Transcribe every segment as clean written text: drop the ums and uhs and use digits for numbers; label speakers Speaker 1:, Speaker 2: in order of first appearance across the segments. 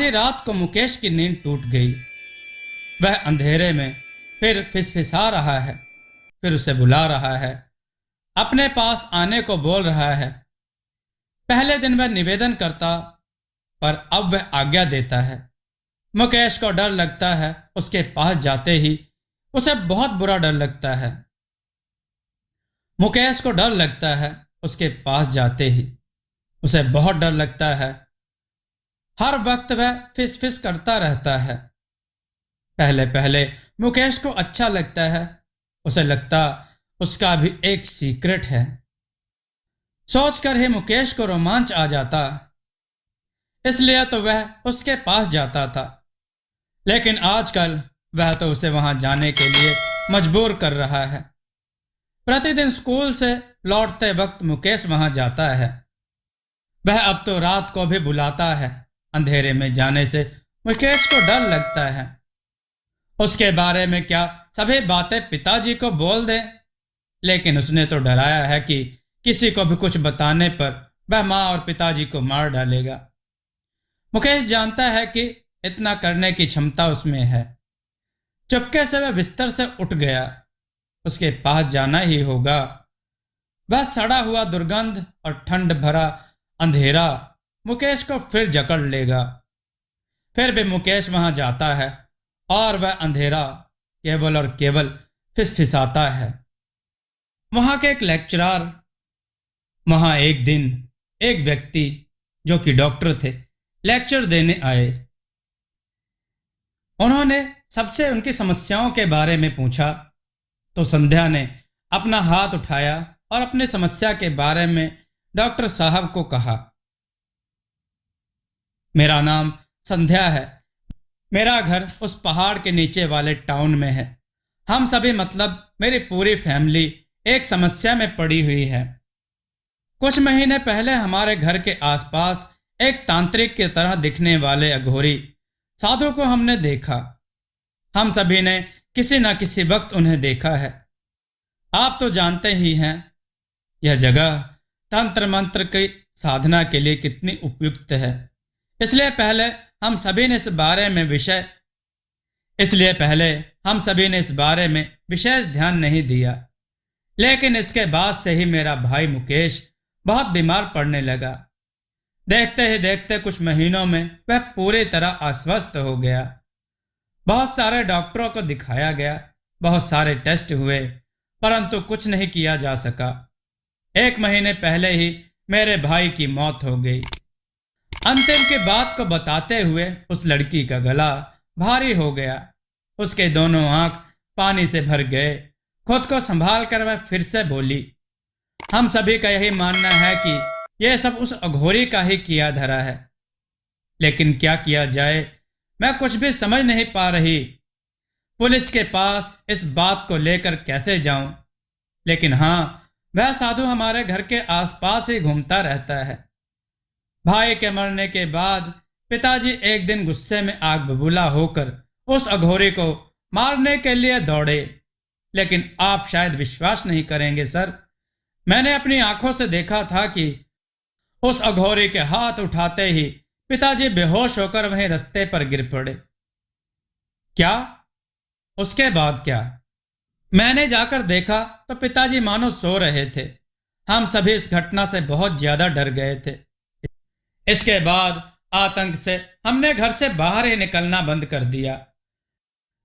Speaker 1: आधी रात को मुकेश की नींद टूट गई। वह अंधेरे में फिर फिसफिसा रहा है, फिर उसे बुला रहा है, अपने पास आने को बोल रहा है। पहले दिन वह निवेदन करता, पर अब वह आज्ञा देता है। मुकेश को डर लगता है, उसके पास जाते ही उसे बहुत बुरा डर लगता है। मुकेश को डर लगता है, उसके पास जाते ही उसे बहुत डर लगता है। हर वक्त वह फिस फिस करता रहता है। पहले पहले मुकेश को अच्छा लगता है, उसे लगता उसका भी एक सीक्रेट है। सोचकर ही मुकेश को रोमांच आ जाता, इसलिए तो वह उसके पास जाता था। लेकिन आजकल वह तो उसे वहां जाने के लिए मजबूर कर रहा है। प्रतिदिन स्कूल से लौटते वक्त मुकेश वहां जाता है। वह अब तो रात को भी बुलाता है। अंधेरे में जाने से मुकेश को डर लगता है। उसके बारे में क्या सभी बातें पिताजी को बोल दे, लेकिन उसने तो डराया है कि किसी को भी कुछ बताने पर वह माँ और पिताजी को मार डालेगा। मुकेश जानता है कि इतना करने की क्षमता उसमें है। चुपके से वह बिस्तर से उठ गया। उसके पास जाना ही होगा। वह सड़ा हुआ दुर्गंध और ठंड भरा अंधेरा मुकेश को फिर जकड़ लेगा। फिर भी मुकेश वहां जाता है और वह अंधेरा केवल और केवल फिसफिसाता है। वहां के एक लेक्चरर, वहां एक दिन एक व्यक्ति जो कि डॉक्टर थे, लेक्चर देने आए। उन्होंने सबसे उनकी समस्याओं के बारे में पूछा तो संध्या ने अपना हाथ उठाया और अपनी समस्या के बारे में डॉक्टर साहब को कहा। मेरा नाम संध्या है। मेरा घर उस पहाड़ के नीचे वाले टाउन में है। हम सभी मतलब मेरी पूरी फैमिली एक समस्या में पड़ी हुई है। कुछ महीने पहले हमारे घर के आसपास एक तांत्रिक की तरह दिखने वाले अघोरी साधु को हमने देखा। हम सभी ने किसी न किसी वक्त उन्हें देखा है। आप तो जानते ही हैं यह जगह तंत्र मंत्र की साधना के लिए कितनी उपयुक्त है। इसलिए पहले हम सभी ने इस बारे में विशेष ध्यान नहीं दिया। लेकिन इसके बाद से ही मेरा भाई मुकेश बहुत बीमार पड़ने लगा। देखते ही देखते कुछ महीनों में वह पूरी तरह अस्वस्थ हो गया। बहुत सारे डॉक्टरों को दिखाया गया, बहुत सारे टेस्ट हुए, परंतु कुछ नहीं किया जा सका। 1 महीने पहले ही मेरे भाई की मौत हो गई। अंतिम की बात को बताते हुए उस लड़की का गला भारी हो गया। उसके दोनों आंख पानी से भर गए। खुद को संभाल कर वह फिर से बोली, हम सभी का यही मानना है कि यह सब उस अघोरी का ही किया धरा है। लेकिन क्या किया जाए, मैं कुछ भी समझ नहीं पा रही। पुलिस के पास इस बात को लेकर कैसे जाऊं? लेकिन हाँ, वह साधु हमारे घर के आसपास ही घूमता रहता है। भाई के मरने के बाद पिताजी एक दिन गुस्से में आग बबूला होकर उस अघोरी को मारने के लिए दौड़े। लेकिन आप शायद विश्वास नहीं करेंगे सर, मैंने अपनी आंखों से देखा था कि उस अघोरी के हाथ उठाते ही पिताजी बेहोश होकर वहीं रास्ते पर गिर पड़े। क्या? उसके बाद क्या? मैंने जाकर देखा तो पिताजी मानो सो रहे थे। हम सभी इस घटना से बहुत ज्यादा डर गए थे। इसके बाद आतंक से हमने घर से बाहर ही निकलना बंद कर दिया।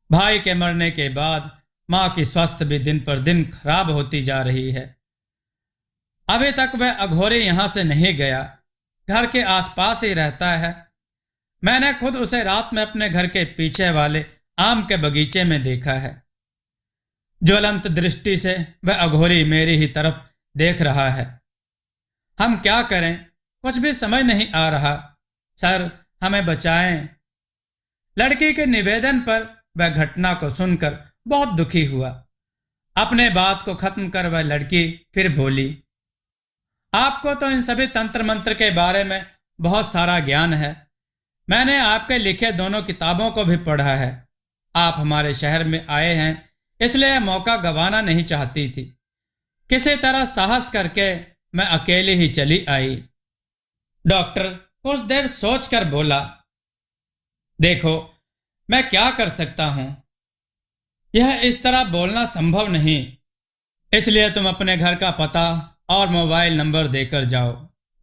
Speaker 1: भाई के मरने के बाद मां की स्वास्थ्य भी दिन पर दिन खराब होती जा रही है। अभी तक वह अघोरी यहां से नहीं गया, घर के आसपास ही रहता है। मैंने खुद उसे रात में अपने घर के पीछे वाले आम के बगीचे में देखा है। ज्वलंत दृष्टि से वह अघोरी मेरी ही तरफ देख रहा है। हम क्या करें, कुछ भी समझ नहीं आ रहा। सर, हमें बचाएं। लड़की के निवेदन पर वह घटना को सुनकर बहुत दुखी हुआ। अपने बात को खत्म कर वह लड़की फिर बोली, आपको तो इन सभी तंत्र मंत्र के बारे में बहुत सारा ज्ञान है। मैंने आपके लिखे दोनों किताबों को भी पढ़ा है। आप हमारे शहर में आए हैं, इसलिए मौका गंवाना नहीं चाहती थी। किसी तरह साहस करके मैं अकेली ही चली आई। डॉक्टर कुछ देर सोचकर बोला, देखो, मैं क्या कर सकता हूं? यह इस तरह बोलना संभव नहीं। इसलिए तुम अपने घर का पता और मोबाइल नंबर देकर जाओ।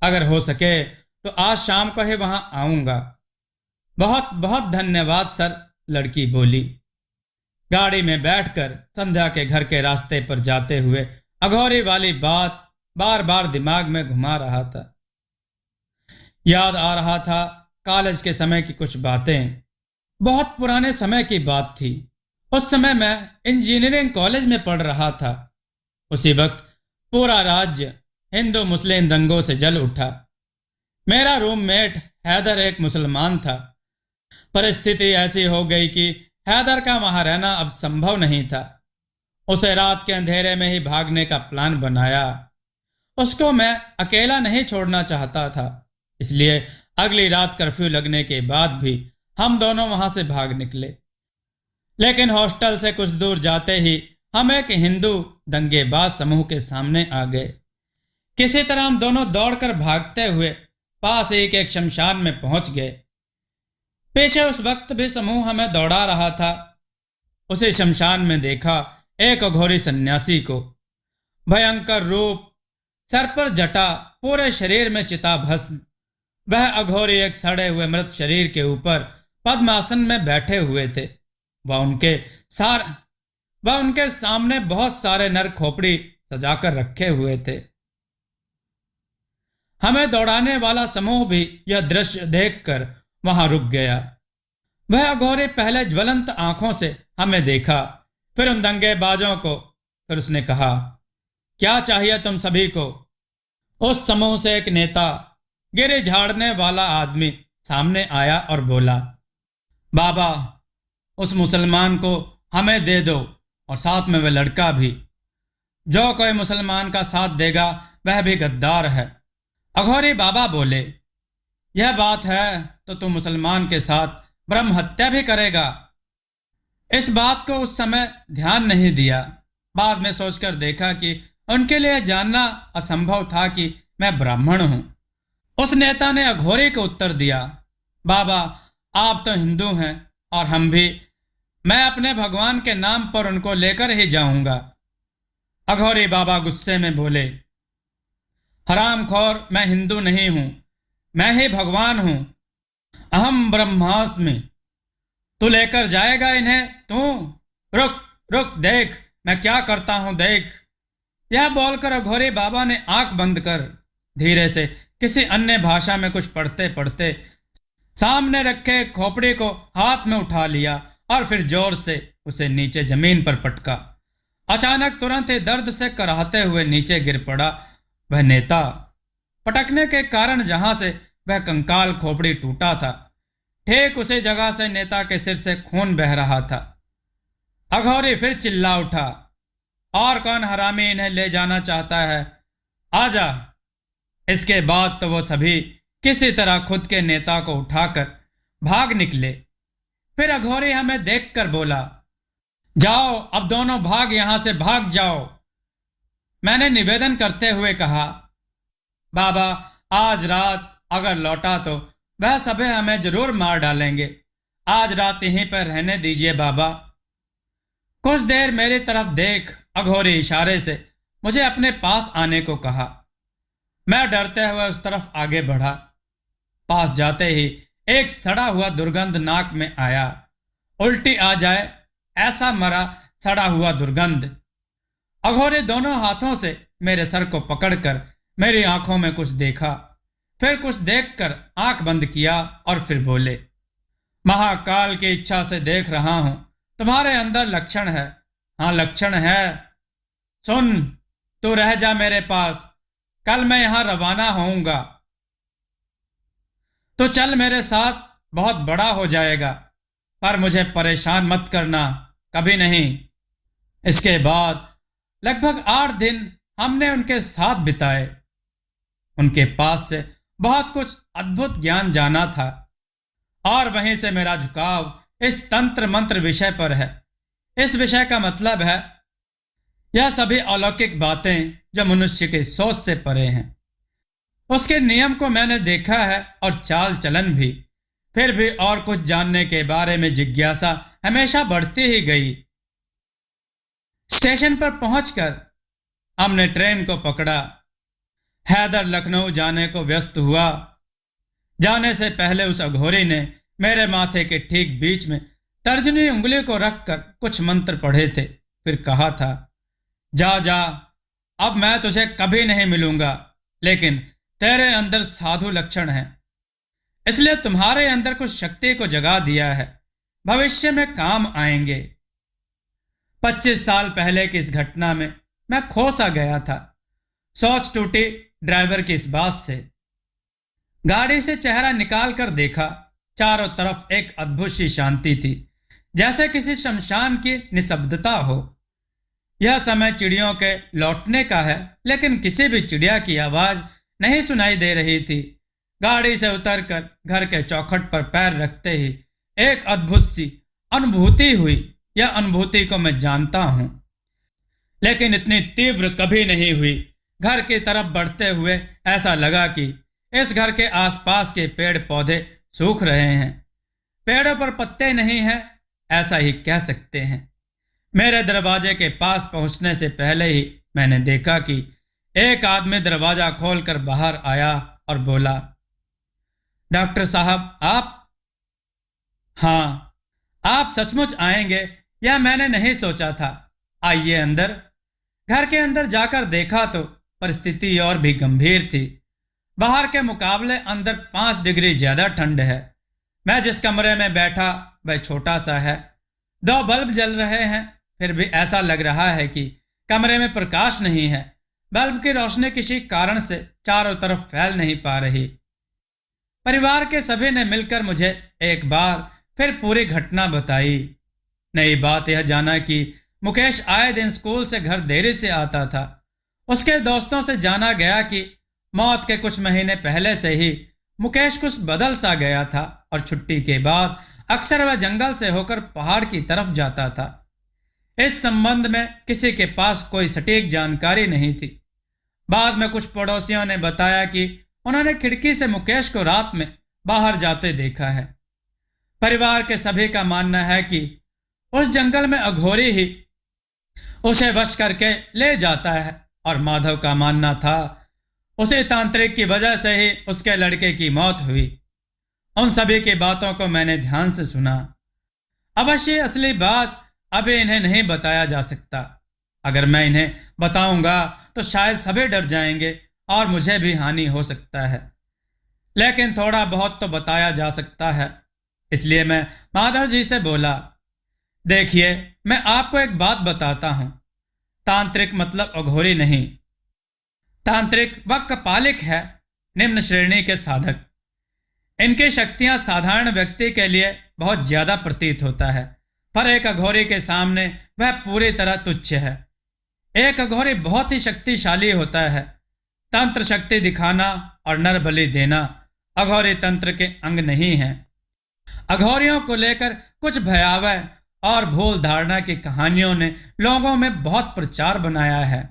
Speaker 1: अगर हो सके तो आज शाम को ही वहां आऊंगा। बहुत बहुत धन्यवाद सर, लड़की बोली। गाड़ी में बैठकर संध्या के घर के रास्ते पर जाते हुए अघोरी वाली बात बार बार दिमाग में घुमा रहा था। याद आ रहा था कॉलेज के समय की कुछ बातें। बहुत पुराने समय की बात थी। उस समय मैं इंजीनियरिंग कॉलेज में पढ़ रहा था। उसी वक्त पूरा राज्य हिंदू मुस्लिम दंगों से जल उठा। मेरा रूममेट हैदर एक मुसलमान था। परिस्थिति ऐसी हो गई कि हैदर का वहां रहना अब संभव नहीं था। उसे रात के अंधेरे में ही भागने का प्लान बनाया। उसको मैं अकेला नहीं छोड़ना चाहता था, इसलिए अगली रात कर्फ्यू लगने के बाद भी हम दोनों वहां से भाग निकले। लेकिन हॉस्टल से कुछ दूर जाते ही हम एक हिंदू दंगेबाज समूह के सामने आ गए। किसी तरह हम दोनों दौड़कर भागते हुए पास ही के एक शमशान में पहुंच गए। पीछे उस वक्त भी समूह हमें दौड़ा रहा था। उसी शमशान में देखा एक अघोरी सन्यासी को। भयंकर रूप, सर पर जटा, पूरे शरीर में चिता भस्म। वह अघोरी एक सड़े हुए मृत शरीर के ऊपर पद्मासन में बैठे हुए थे। वह उनके सार वह उनके सामने बहुत सारे नर खोपड़ी सजाकर रखे हुए थे। हमें दौड़ाने वाला समूह भी यह दृश्य देखकर वहां रुक गया। वह अघोरी पहले ज्वलंत आंखों से हमें देखा, फिर उन दंगेबाजों को। फिर उसने कहा, क्या चाहिए तुम सभी को? उस समूह से एक नेता, गिरी झाड़ने वाला आदमी सामने आया और बोला, बाबा, उस मुसलमान को हमें दे दो और साथ में वह लड़का भी। जो कोई मुसलमान का साथ देगा वह भी गद्दार है। अघोरी बाबा बोले, यह बात है तो तू मुसलमान के साथ ब्रह्म हत्या भी करेगा? इस बात को उस समय ध्यान नहीं दिया। बाद में सोचकर देखा कि उनके लिए जानना असंभव था कि मैं ब्राह्मण हूं। उस नेता ने अघोरी को उत्तर दिया, बाबा, आप तो हिंदू हैं और हम भी। मैं अपने भगवान के नाम पर उनको लेकर ही जाऊंगा। अघोरी बाबा गुस्से में बोले, हरामखोर, मैं हिंदू नहीं हूं, मैं ही भगवान हूं। अहम ब्रह्मास्मि। तू लेकर जाएगा इन्हें? तू रुक रुक, देख मैं क्या करता हूं, देख। यह बोलकर अघोरी बाबा ने आंख बंद कर धीरे से किसी अन्य भाषा में कुछ पढ़ते पढ़ते सामने रखे खोपड़ी को हाथ में उठा लिया और फिर जोर से उसे नीचे जमीन पर पटका। अचानक तुरंत ही दर्द से कराहते हुए नीचे गिर पड़ा वह नेता। पटकने के कारण जहां से वह कंकाल खोपड़ी टूटा था, ठीक उसी जगह से नेता के सिर से खून बह रहा था। अघोरी फिर चिल्ला उठा, और कौन हरामी इन्हें ले जाना चाहता है? आजा। इसके बाद तो वो सभी किसी तरह खुद के नेता को उठाकर भाग निकले। फिर अघोरी हमें देखकर बोला, जाओ, अब दोनों भाग, यहां से भाग जाओ। मैंने निवेदन करते हुए कहा, बाबा, आज रात अगर लौटा तो वह सभी हमें जरूर मार डालेंगे। आज रात यहीं पर रहने दीजिए बाबा। कुछ देर मेरी तरफ देख अघोरी इशारे से मुझे अपने पास आने को कहा। मैं डरते हुए उस तरफ आगे बढ़ा। पास जाते ही एक सड़ा हुआ दुर्गंध नाक में आया। उल्टी आ जाए ऐसा मरा सड़ा हुआ दुर्गंध। अघोरी दोनों हाथों से मेरे सर को पकड़कर मेरी आंखों में कुछ देखा, फिर कुछ देखकर आंख बंद किया और फिर बोले, महाकाल की इच्छा से देख रहा हूं तुम्हारे अंदर लक्षण है। हाँ, लक्षण है। सुन, तू रह जा मेरे पास, कल मैं यहां रवाना होऊंगा। तो चल मेरे साथ, बहुत बड़ा हो जाएगा, पर मुझे परेशान मत करना, कभी नहीं। इसके बाद लगभग 8 दिन हमने उनके साथ बिताए। उनके पास से बहुत कुछ अद्भुत ज्ञान जाना था और वहीं से मेरा झुकाव इस तंत्र मंत्र विषय पर है। इस विषय का मतलब है यह सभी अलौकिक बातें जो मनुष्य की सोच से परे हैं। उसके नियम को मैंने देखा है और चाल चलन भी। फिर भी और कुछ जानने के बारे में जिज्ञासा हमेशा बढ़ती ही गई। स्टेशन पर पहुंचकर हमने ट्रेन को पकड़ा। हैदर लखनऊ जाने को व्यस्त हुआ। जाने से पहले उस अघोरी ने मेरे माथे के ठीक बीच में तर्जनी उंगली को रखकर कुछ मंत्र पढ़े थे। फिर कहा था, जा जा, अब मैं तुझे कभी नहीं मिलूंगा, लेकिन तेरे अंदर साधु लक्षण हैं, इसलिए तुम्हारे अंदर कुछ शक्ति को जगा दिया है, भविष्य में काम आएंगे। 25 साल पहले की इस घटना में मैं खो सा गया था। सोच टूटी ड्राइवर की इस बात से। गाड़ी से चेहरा निकाल कर देखा, चारों तरफ एक अद्भुत सी शांति थी, जैसे किसी शमशान की निशब्दता हो। यह समय चिड़ियों के लौटने का है, लेकिन किसी भी चिड़िया की आवाज नहीं सुनाई दे रही थी। गाड़ी से उतरकर घर के चौखट पर पैर रखते ही एक अद्भुत सी अनुभूति हुई। यह अनुभूति को मैं जानता हूं, लेकिन इतनी तीव्र कभी नहीं हुई। घर की तरफ बढ़ते हुए ऐसा लगा कि इस घर के आसपास के पेड़ पौधे सूख रहे हैं। पेड़ों पर पत्ते नहीं हैं, ऐसा ही कह सकते हैं। मेरे दरवाजे के पास पहुंचने से पहले ही मैंने देखा कि एक आदमी दरवाजा खोलकर बाहर आया और बोला, डॉक्टर साहब आप? हाँ, आप सचमुच आएंगे यह मैंने नहीं सोचा था। आइए अंदर। घर के अंदर जाकर देखा तो परिस्थिति और भी गंभीर थी। बाहर के मुकाबले अंदर 5 डिग्री ज्यादा ठंड है। मैं जिस कमरे में बैठा वह छोटा सा है। 2 बल्ब जल रहे हैं, फिर भी ऐसा लग रहा है कि कमरे में प्रकाश नहीं है। बल्ब की रोशनी किसी कारण से चारों तरफ फैल नहीं पा रही। परिवार के सभी ने मिलकर मुझे एक बार फिर पूरी घटना बताई। नई बात यह जाना कि मुकेश आए दिन स्कूल से घर देरी से आता था। उसके दोस्तों से जाना गया कि मौत के कुछ महीने पहले से ही मुकेश कुछ बदल सा गया था और छुट्टी के बाद अक्सर वह जंगल से होकर पहाड़ की तरफ जाता था। इस संबंध में किसी के पास कोई सटीक जानकारी नहीं थी। बाद में कुछ पड़ोसियों ने बताया कि उन्होंने खिड़की से मुकेश को रात में बाहर जाते देखा है। परिवार के सभी का मानना है कि उस जंगल में अघोरी ही उसे वश करके ले जाता है, और माधव का मानना था उसी तांत्रिक की वजह से ही उसके लड़के की मौत हुई। उन सभी की बातों को मैंने ध्यान से सुना। अवश्य असली बात अभी इन्हें नहीं बताया जा सकता। अगर मैं इन्हें बताऊंगा तो शायद सभी डर जाएंगे और मुझे भी हानि हो सकता है, लेकिन थोड़ा बहुत तो बताया जा सकता है। इसलिए मैं माधव जी से बोला, देखिए मैं आपको एक बात बताता हूं। तांत्रिक मतलब अघोरी नहीं। तांत्रिक व कपालिक है, निम्न श्रेणी के साधक। इनकी शक्तियां साधारण व्यक्ति के लिए बहुत ज्यादा प्रतीत होता है, पर एक अघोरी के सामने वह पूरी तरह तुच्छ है। एक अघोरी बहुत ही शक्तिशाली होता है। तंत्र शक्ति दिखाना और नर बलि देना अघोरी तंत्र के अंग नहीं है। अघोरियों को लेकर कुछ भयावह और भूल धारणा की कहानियों ने लोगों में बहुत प्रचार बनाया है।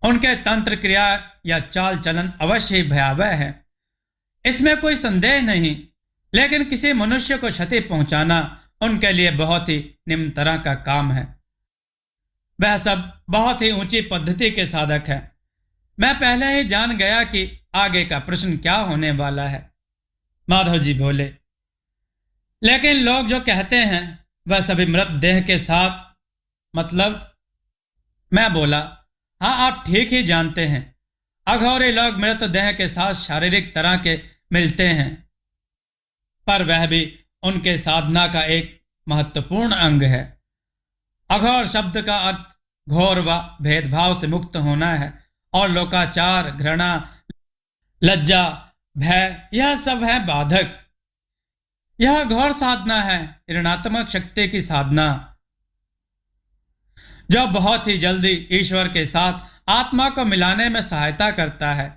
Speaker 1: उनके तंत्र क्रिया या चाल चलन अवश्य ही भयावह है, इसमें कोई संदेह नहीं, लेकिन किसी मनुष्य को क्षति पहुंचाना उनके लिए बहुत ही निम्न तरह का काम है। वह सब बहुत ही ऊंची पद्धति के साधक है। मैं पहले ही जान गया कि आगे का प्रश्न क्या होने वाला है। माधव जी बोले, लेकिन लोग जो कहते हैं वह सभी मृत देह के साथ, मतलब? मैं बोला, हाँ आप ठीक ही जानते हैं। अघोरी लोग मृत देह के साथ शारीरिक तरह के मिलते हैं, पर वह भी उनके साधना का एक महत्वपूर्ण अंग है। अघोर शब्द का अर्थ घोर व भेदभाव से मुक्त होना है, और लोकाचार, घृणा, लज्जा, भय यह सब है बाधक। यह घोर साधना है, ऋणात्मक शक्ति की साधना, जो बहुत ही जल्दी ईश्वर के साथ आत्मा को मिलाने में सहायता करता है।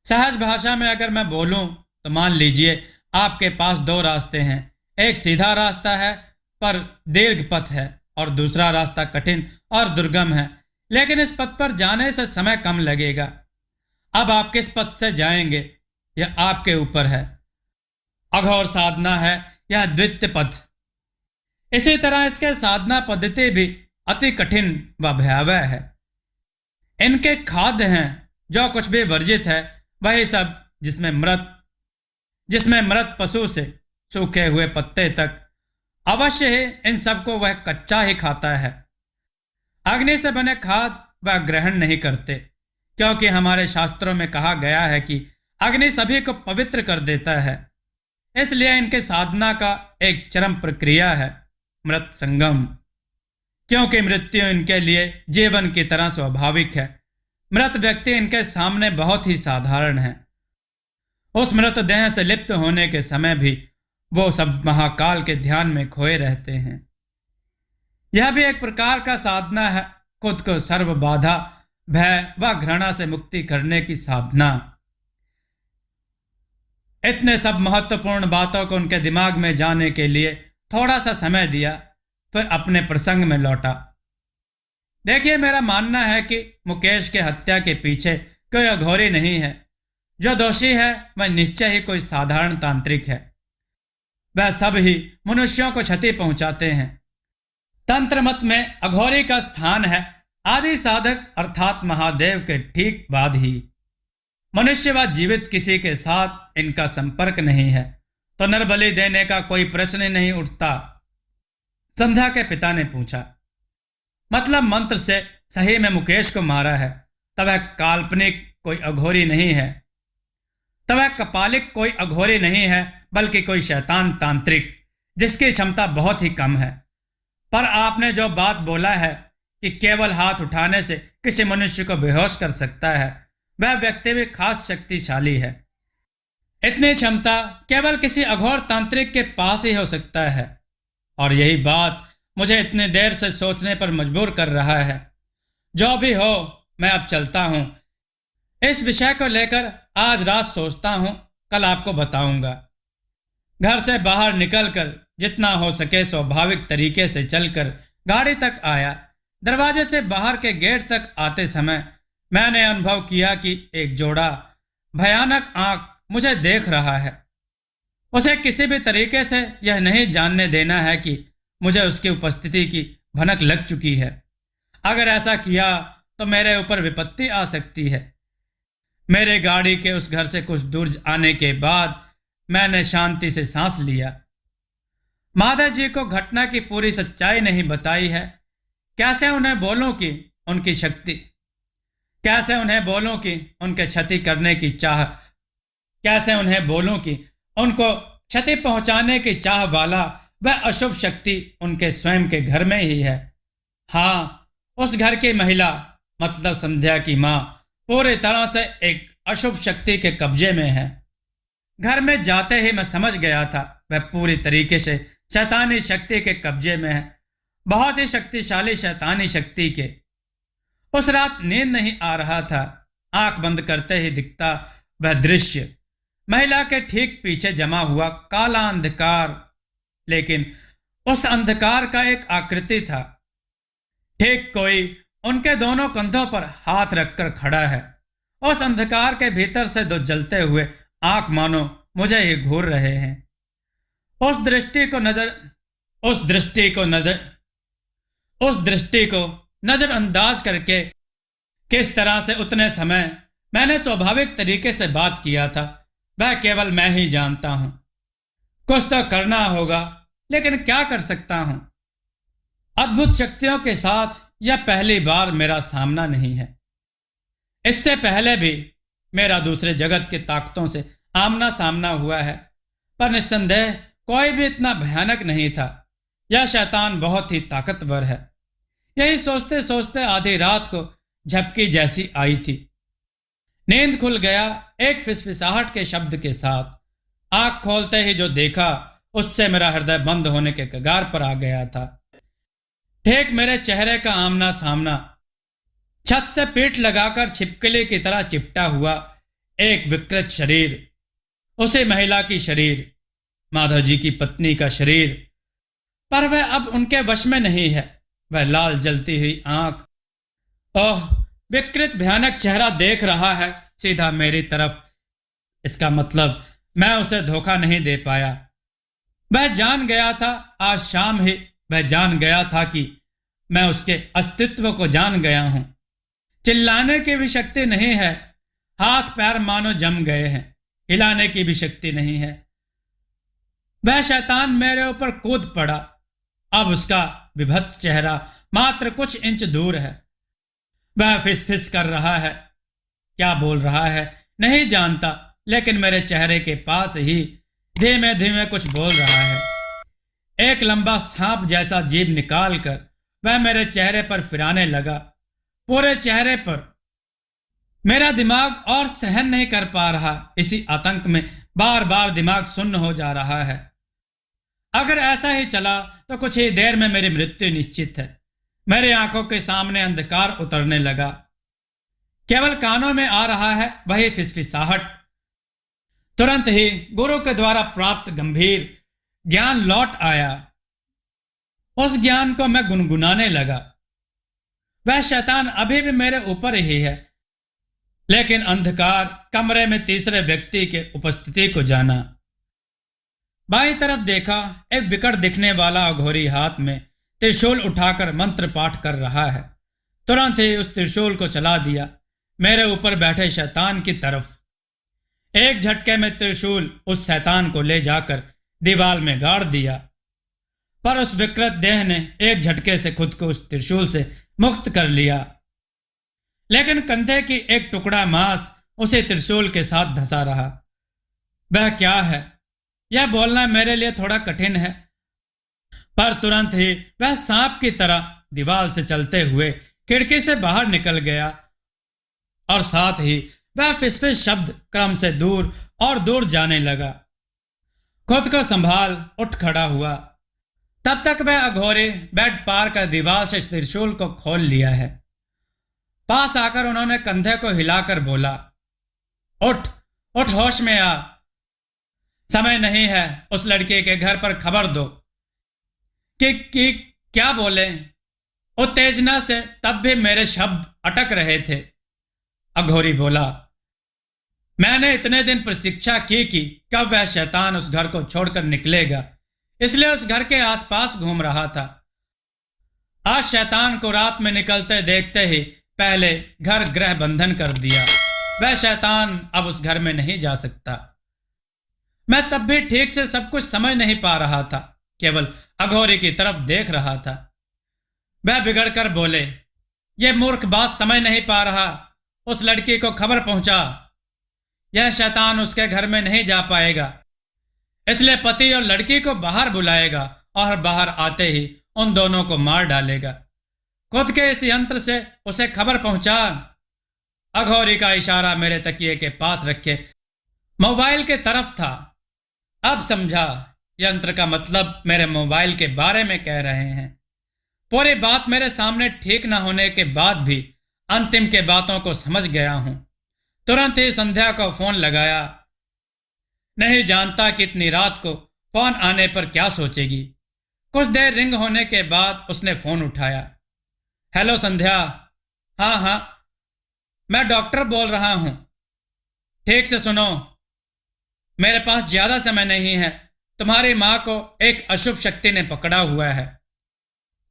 Speaker 1: सहज भाषा में अगर मैं बोलूं तो मान लीजिए आपके पास 2 रास्ते हैं। एक सीधा रास्ता है पर दीर्घ पथ है, और दूसरा रास्ता कठिन और दुर्गम है, लेकिन इस पथ पर जाने से समय कम लगेगा। अब आप किस पथ से जाएंगे यह आपके ऊपर है। अघोर साधना है यह द्वितीय पथ। इसी तरह इसके साधना पद्धति भी अति कठिन व भयावह है। इनके खाद्य हैं जो कुछ भी वर्जित है वही सब, जिसमें मृत पशु से सूखे हुए पत्ते तक, अवश्य ही इन सबको वह कच्चा ही खाता है। अग्नि से बने खाद वह ग्रहण नहीं करते, क्योंकि हमारे शास्त्रों में कहा गया है कि अग्नि सभी को पवित्र कर देता है। इसलिए इनके साधना का एक चरम प्रक्रिया है मृत संगम, क्योंकि मृत्यु इनके लिए जीवन की तरह स्वाभाविक है। मृत व्यक्ति इनके सामने बहुत ही साधारण है। उस मृत देह से लिप्त होने के समय भी वो सब महाकाल के ध्यान में खोए रहते हैं। यह भी एक प्रकार का साधना है, खुद को सर्व बाधा, भय व घृणा से मुक्ति करने की साधना। इतने सब महत्वपूर्ण बातों को उनके दिमाग में जाने के लिए थोड़ा सा समय दिया, फिर अपने प्रसंग में लौटा। देखिए, मेरा मानना है कि मुकेश के हत्या के पीछे कोई अघोरी नहीं है। जो दोषी है वह निश्चय ही कोई साधारण तांत्रिक है। वह सब ही मनुष्यों को क्षति पहुंचाते हैं। तंत्र मत में अघोरी का स्थान है आदि साधक अर्थात महादेव के ठीक बाद ही। मनुष्य व जीवित किसी के साथ इनका संपर्क नहीं है, तो नरबलि देने का कोई प्रश्न ही नहीं उठता। संध्या के पिता ने पूछा, मतलब मंत्र से सही में मुकेश को मारा है, तब वह काल्पनिक कोई अघोरी नहीं है, तब वह कपालिक कोई अघोरी नहीं है, बल्कि कोई शैतान तांत्रिक जिसकी क्षमता बहुत ही कम है। पर आपने जो बात बोला है कि केवल हाथ उठाने से किसी मनुष्य को बेहोश कर सकता है, वह व्यक्ति भी खास शक्तिशाली है। इतनी क्षमता केवल किसी अघोर तांत्रिक के पास ही हो सकता है, और यही बात मुझे इतनी देर से सोचने पर मजबूर कर रहा है। जो भी हो, मैं अब चलता हूं। इस विषय को लेकर आज रात सोचता हूं, कल आपको बताऊंगा। घर से बाहर निकलकर जितना हो सके स्वाभाविक तरीके से चलकर गाड़ी तक आया। दरवाजे से बाहर के गेट तक आते समय मैंने अनुभव किया कि एक जोड़ा भयानक आंख मुझे देख रहा है। उसे किसी भी तरीके से यह नहीं जानने देना है कि मुझे उसकी उपस्थिति की भनक लग चुकी है। अगर ऐसा किया तो मेरे ऊपर विपत्ति आ सकती है। मेरे गाड़ी के उस घर से कुछ दूर आने के बाद मैंने शांति से सांस लिया। माधव जी को घटना की पूरी सच्चाई नहीं बताई है। कैसे उन्हें बोलूं कि उनकी शक्ति, कैसे उन्हें बोलूं कि उनके क्षति करने की चाह, कैसे उन्हें बोलूं कि उनको क्षति पहुंचाने की चाह वाला वह अशुभ शक्ति उनके स्वयं के घर में ही है। हाँ, उस घर की महिला मतलब संध्या की मां पूरी तरह से एक अशुभ शक्ति के कब्जे में है। घर में जाते ही मैं समझ गया था वह पूरी तरीके से शैतानी शक्ति के कब्जे में है, बहुत ही शक्तिशाली शैतानी शक्ति के। उस रात नींद नहीं आ रहा था। आंख बंद करते ही दिखता वह दृश्य, महिला के ठीक पीछे जमा हुआ काला अंधकार, लेकिन उस अंधकार का एक आकृति था। ठीक कोई उनके दोनों कंधों पर हाथ रखकर खड़ा है। उस अंधकार के भीतर से दो जलते हुए आंख मानो मुझे ही घूर रहे हैं। उस दृष्टि को नजरअंदाज करके किस तरह से उतने समय मैंने स्वाभाविक तरीके से बात किया था, वह केवल मैं ही जानता हूं। कुछ तो करना होगा, लेकिन क्या कर सकता हूं? अद्भुत शक्तियों के साथ यह पहली बार मेरा सामना नहीं है। इससे पहले भी मेरा दूसरे जगत की ताकतों से आमना सामना हुआ है, पर निस्संदेह कोई भी इतना भयानक नहीं था। यह शैतान बहुत ही ताकतवर है। यही सोचते सोचते आधी रात को झपकी जैसी आई थी। नींद खुल गया एक फिसफिसाहट के शब्द के साथ। आंख खोलते ही जो देखा उससे मेरा हृदय बंद होने के कगार पर आ गया था। ठीक मेरे चेहरे का आमना सामना, छत से पीठ लगाकर छिपकली की तरह चिपटा हुआ एक विकृत शरीर, उसी महिला की शरीर, माधव जी की पत्नी का शरीर, पर वह अब उनके वश में नहीं है। वह लाल जलती हुई आंख, ओह, विकृत भयानक चेहरा देख रहा है सीधा मेरी तरफ। इसका मतलब मैं उसे धोखा नहीं दे पाया। वह जान गया था, आज शाम ही वह जान गया था कि मैं उसके अस्तित्व को जान गया हूं। चिल्लाने की भी शक्ति नहीं है, हाथ पैर मानो जम गए हैं, हिलाने की भी शक्ति नहीं है। वह शैतान मेरे ऊपर कूद पड़ा। अब उसका विभत्स चेहरा मात्र कुछ इंच दूर है। वह फिस फिस कर रहा है, क्या बोल रहा है नहीं जानता, लेकिन मेरे चेहरे के पास ही धीमे धीमे कुछ बोल रहा है। एक लंबा सांप जैसा जीभ निकालकर वह मेरे चेहरे पर फिराने लगा, पूरे चेहरे पर। मेरा दिमाग और सहन नहीं कर पा रहा। इसी आतंक में बार बार दिमाग सुन्न हो जा रहा है। अगर ऐसा ही चला तो कुछ ही देर में मेरी मृत्यु निश्चित है। मेरी आंखों के सामने अंधकार उतरने लगा। केवल कानों में आ रहा है वही फिसफिसाहट। तुरंत ही गुरु के द्वारा प्राप्त गंभीर ज्ञान लौट आया। उस ज्ञान को मैं गुनगुनाने लगा। वह शैतान अभी भी मेरे ऊपर ही है, लेकिन अंधकार कमरे में तीसरे व्यक्ति के उपस्थिति को जाना। बाईं तरफ देखा, एक विकट दिखने वाला अघोरी हाथ में त्रिशूल उठाकर मंत्र पाठ कर रहा है। तुरंत ही उस त्रिशूल को चला दिया मेरे ऊपर बैठे शैतान की तरफ। एक झटके में त्रिशूल उस शैतान को ले जाकर दीवार में गाड़ दिया, पर उस विकृत देह ने एक झटके से खुद को उस त्रिशूल से मुक्त कर लिया। लेकिन कंधे की एक टुकड़ा मांस उसे त्रिशूल के साथ धंसा रहा। वह क्या है, यह बोलना मेरे लिए थोड़ा कठिन है, पर तुरंत ही वह सांप की तरह दीवार से चलते हुए खिड़की से बाहर निकल गया और साथ ही वह फिसफिस शब्द क्रम से दूर और दूर जाने लगा। खुद को संभाल उठ खड़ा हुआ। तब तक वह अघोरी बेड पार कर दीवार से त्रिशूल को खोल लिया है। पास आकर उन्होंने कंधे को हिलाकर बोला, उठ उठ, होश में आ, समय नहीं है, उस लड़के के घर पर खबर दो। कि क्या बोले? उत्तेजना से तब भी मेरे शब्द अटक रहे थे। अघोरी बोला, मैंने इतने दिन प्रतीक्षा की कि कब वह शैतान उस घर को छोड़कर निकलेगा, इसलिए उस घर के आसपास घूम रहा था। आज शैतान को रात में निकलते देखते ही पहले घर गृह बंधन कर दिया। वह शैतान अब उस घर में नहीं जा सकता। मैं तब भी ठीक से सब कुछ समझ नहीं पा रहा था, केवल अघोरी की तरफ देख रहा था। वह बिगड़कर बोले, यह मूर्ख बात समझ नहीं पा रहा, उस लड़की को खबर पहुंचा। यह शैतान उसके घर में नहीं जा पाएगा, इसलिए पति और लड़की को बाहर बुलाएगा और बाहर आते ही उन दोनों को मार डालेगा। खुद के इस यंत्र से उसे खबर पहुंचा। अघोरी का इशारा मेरे तकिए के पास रखे मोबाइल के तरफ था। अब समझा, यंत्र का मतलब मेरे मोबाइल के बारे में कह रहे हैं। पूरी बात मेरे सामने ठीक न होने के बाद भी अंतिम के बातों को समझ गया हूं। तुरंत ही संध्या को फोन लगाया। नहीं जानता कितनी रात को फोन आने पर क्या सोचेगी। कुछ देर रिंग होने के बाद उसने फोन उठाया। हेलो संध्या। हाँ हाँ, मैं डॉक्टर बोल रहा हूं। ठीक से सुनो, मेरे पास ज्यादा समय नहीं है। तुम्हारी मां को एक अशुभ शक्ति ने पकड़ा हुआ है।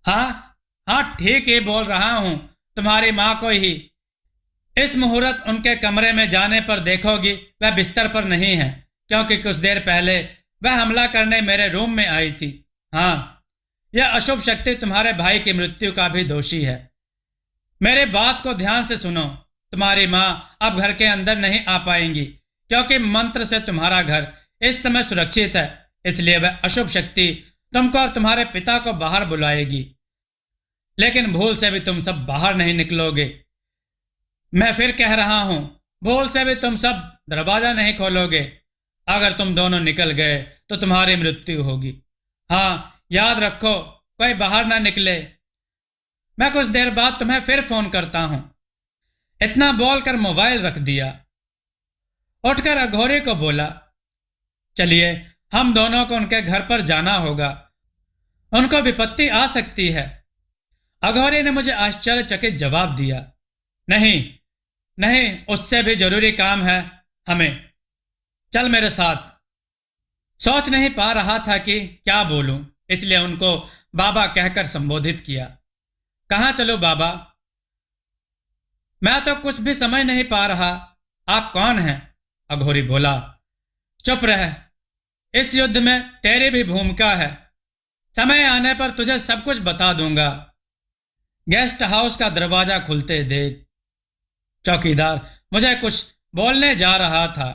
Speaker 1: हाँ हाँ, ठीक ही बोल रहा हूं, तुम्हारी मां को ही। इस मुहूर्त उनके कमरे में जाने पर देखोगी वह बिस्तर पर नहीं है, क्योंकि कुछ देर पहले वह हमला करने मेरे रूम में आई थी। हाँ, यह अशुभ शक्ति तुम्हारे भाई की मृत्यु का भी दोषी है। मेरे बात को ध्यान से सुनो। तुम्हारी मां अब घर के अंदर नहीं आ पाएंगी, क्योंकि मंत्र से तुम्हारा घर इस समय सुरक्षित है, इसलिए वह अशुभ शक्ति तुमको और तुम्हारे पिता को बाहर बुलाएगी। लेकिन भूल से भी तुम सब बाहर नहीं निकलोगे। मैं फिर कह रहा हूं, भूल से भी तुम सब दरवाजा नहीं खोलोगे। अगर तुम दोनों निकल गए तो तुम्हारी मृत्यु होगी। हाँ, याद रखो, कोई बाहर ना निकले। मैं कुछ देर बाद तुम्हें फिर फोन करता हूं। इतना बोलकर मोबाइल रख दिया। उठकर अघोरी को बोला, चलिए हम दोनों को उनके घर पर जाना होगा, उनको विपत्ति आ सकती है। अघोरी ने मुझे आश्चर्यचकित जवाब दिया, नहीं नहीं, उससे भी जरूरी काम है हमें, चल मेरे साथ। सोच नहीं पा रहा था कि क्या बोलूं, इसलिए उनको बाबा कहकर संबोधित किया। कहाँ चलो बाबा? मैं तो कुछ भी समझ नहीं पा रहा। आप कौन हैं? अघोरी बोला। चुप रह, इस युद्ध में तेरी भी भूमिका है। समय आने पर तुझे सब कुछ बता दूंगा। गेस्ट हाउस का दरवाजा खुलते देख चौकीदार मुझे कुछ बोलने जा रहा था,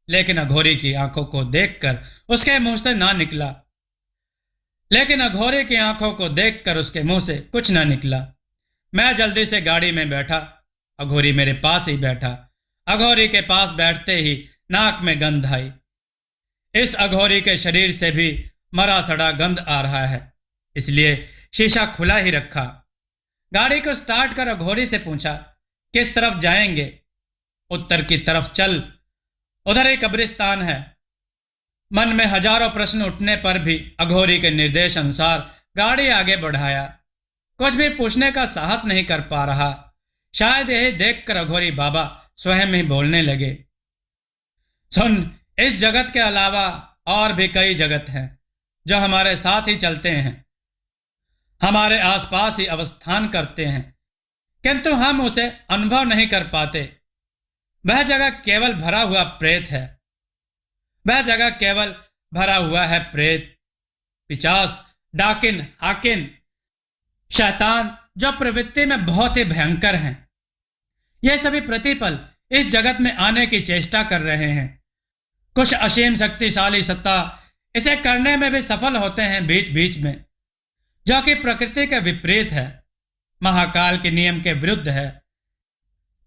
Speaker 1: लेकिन अघोरी की आंखों को देखकर उसके मुंह से ना निकला। लेकिन अघोरी की आंखों को देखकर उसके मुंह से कुछ ना निकला। मैं जल्दी से गाड़ी में बैठा। अघोरी मेरे पास ही बैठा। अघोरी के पास बैठते ही नाक में गंध आई। इस अघोरी के शरीर से भी मरा सड़ा गंध आ रहा है, इसलिए शीशा खुला ही रखा। गाड़ी को स्टार्ट कर अघोरी से पूछा, किस तरफ जाएंगे? उत्तर की तरफ चल, उधर एक कब्रिस्तान है। मन में हजारों प्रश्न उठने पर भी अघोरी के निर्देश अनुसार गाड़ी आगे बढ़ाया। कुछ भी पूछने का साहस नहीं कर पा रहा। शायद यही देखकर अघोरी बाबा स्वयं ही बोलने लगे। सुन, इस जगत के अलावा और भी कई जगत हैं जो हमारे साथ ही चलते हैं, हमारे आसपास ही अवस्थान करते हैं, किंतु हम उसे अनुभव नहीं कर पाते। वह जगह केवल भरा हुआ प्रेत है। वह जगह केवल भरा हुआ है प्रेत, पिचास, डाकिन, हाकिन, शैतान, जो प्रवृत्ति में बहुत ही भयंकर हैं। ये सभी प्रतिपल इस जगत में आने की चेष्टा कर रहे हैं। कुछ असीम शक्तिशाली सत्ता इसे करने में भी सफल होते हैं बीच बीच में, जो कि प्रकृति के विपरीत है, महाकाल के नियम के विरुद्ध है।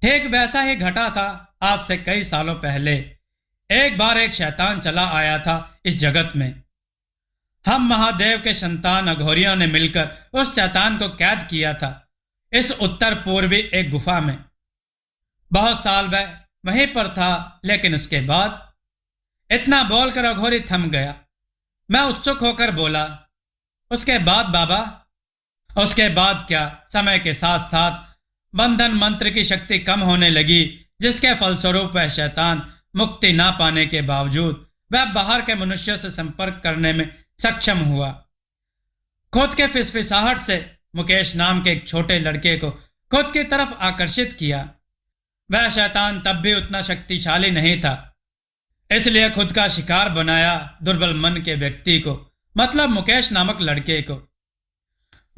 Speaker 1: ठीक वैसा ही घटा था आज से कई सालों पहले। एक बार एक शैतान चला आया था इस जगत में। हम महादेव के संतान अघोरियों ने मिलकर उस शैतान को कैद किया था इस उत्तर पूर्वी एक गुफा में। बहुत साल वह वहीं पर था, लेकिन उसके बाद इतना बोलकर अघोरी थम गया। मैं उत्सुक होकर बोला, उसके बाद बाबा? उसके बाद क्या? समय के साथ साथ बंधन मंत्र की शक्ति कम होने लगी, जिसके फलस्वरूप वह शैतान मुक्ति ना पाने के बावजूद वह बाहर के मनुष्यों से संपर्क करने में सक्षम हुआ। खुद के फिसफिसाहट से मुकेश नाम के एक छोटे लड़के को खुद की तरफ आकर्षित किया। वह शैतान तब भी उतना शक्तिशाली नहीं था, इसलिए खुद का शिकार बनाया दुर्बल मन के व्यक्ति को, मतलब मुकेश नामक लड़के को।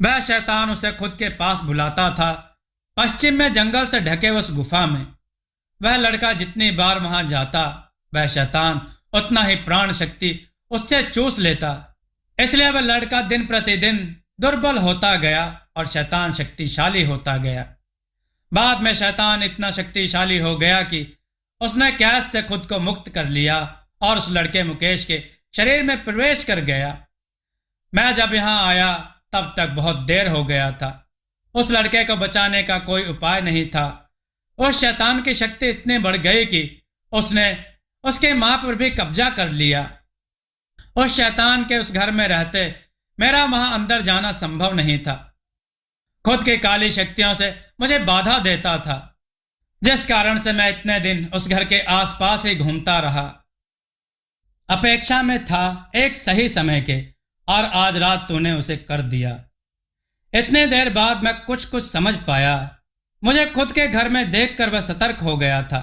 Speaker 1: वह शैतान उसे खुद के पास बुलाता था, पश्चिम में जंगल से ढके उस गुफा में। वह लड़का जितनी बार वहां जाता, वह शैतान उतना ही प्राण शक्ति उससे चूस लेता। इसलिए वह लड़का दिन प्रतिदिन दुर्बल होता गया और शैतान शक्तिशाली होता गया। बाद में शैतान इतना शक्तिशाली हो गया कि उसने कैद से खुद को मुक्त कर लिया और उस लड़के मुकेश के शरीर में प्रवेश कर गया। मैं जब यहां आया तब तक बहुत देर हो गया था। उस लड़के को बचाने का कोई उपाय नहीं था। उस शैतान की शक्ति इतनी बढ़ गई कि उसने उसके मां पर भी कब्जा कर लिया। उस शैतान के उस घर में रहते मेरा वहां अंदर जाना संभव नहीं था। खुद की काली शक्तियों से मुझे बाधा देता था, जिस कारण से मैं इतने दिन उस घर के आसपास ही घूमता रहा। अपेक्षा में था एक सही समय के, और आज रात तूने उसे कर दिया। इतने देर बाद मैं कुछ कुछ समझ पाया। मुझे खुद के घर में देखकर वह सतर्क हो गया था।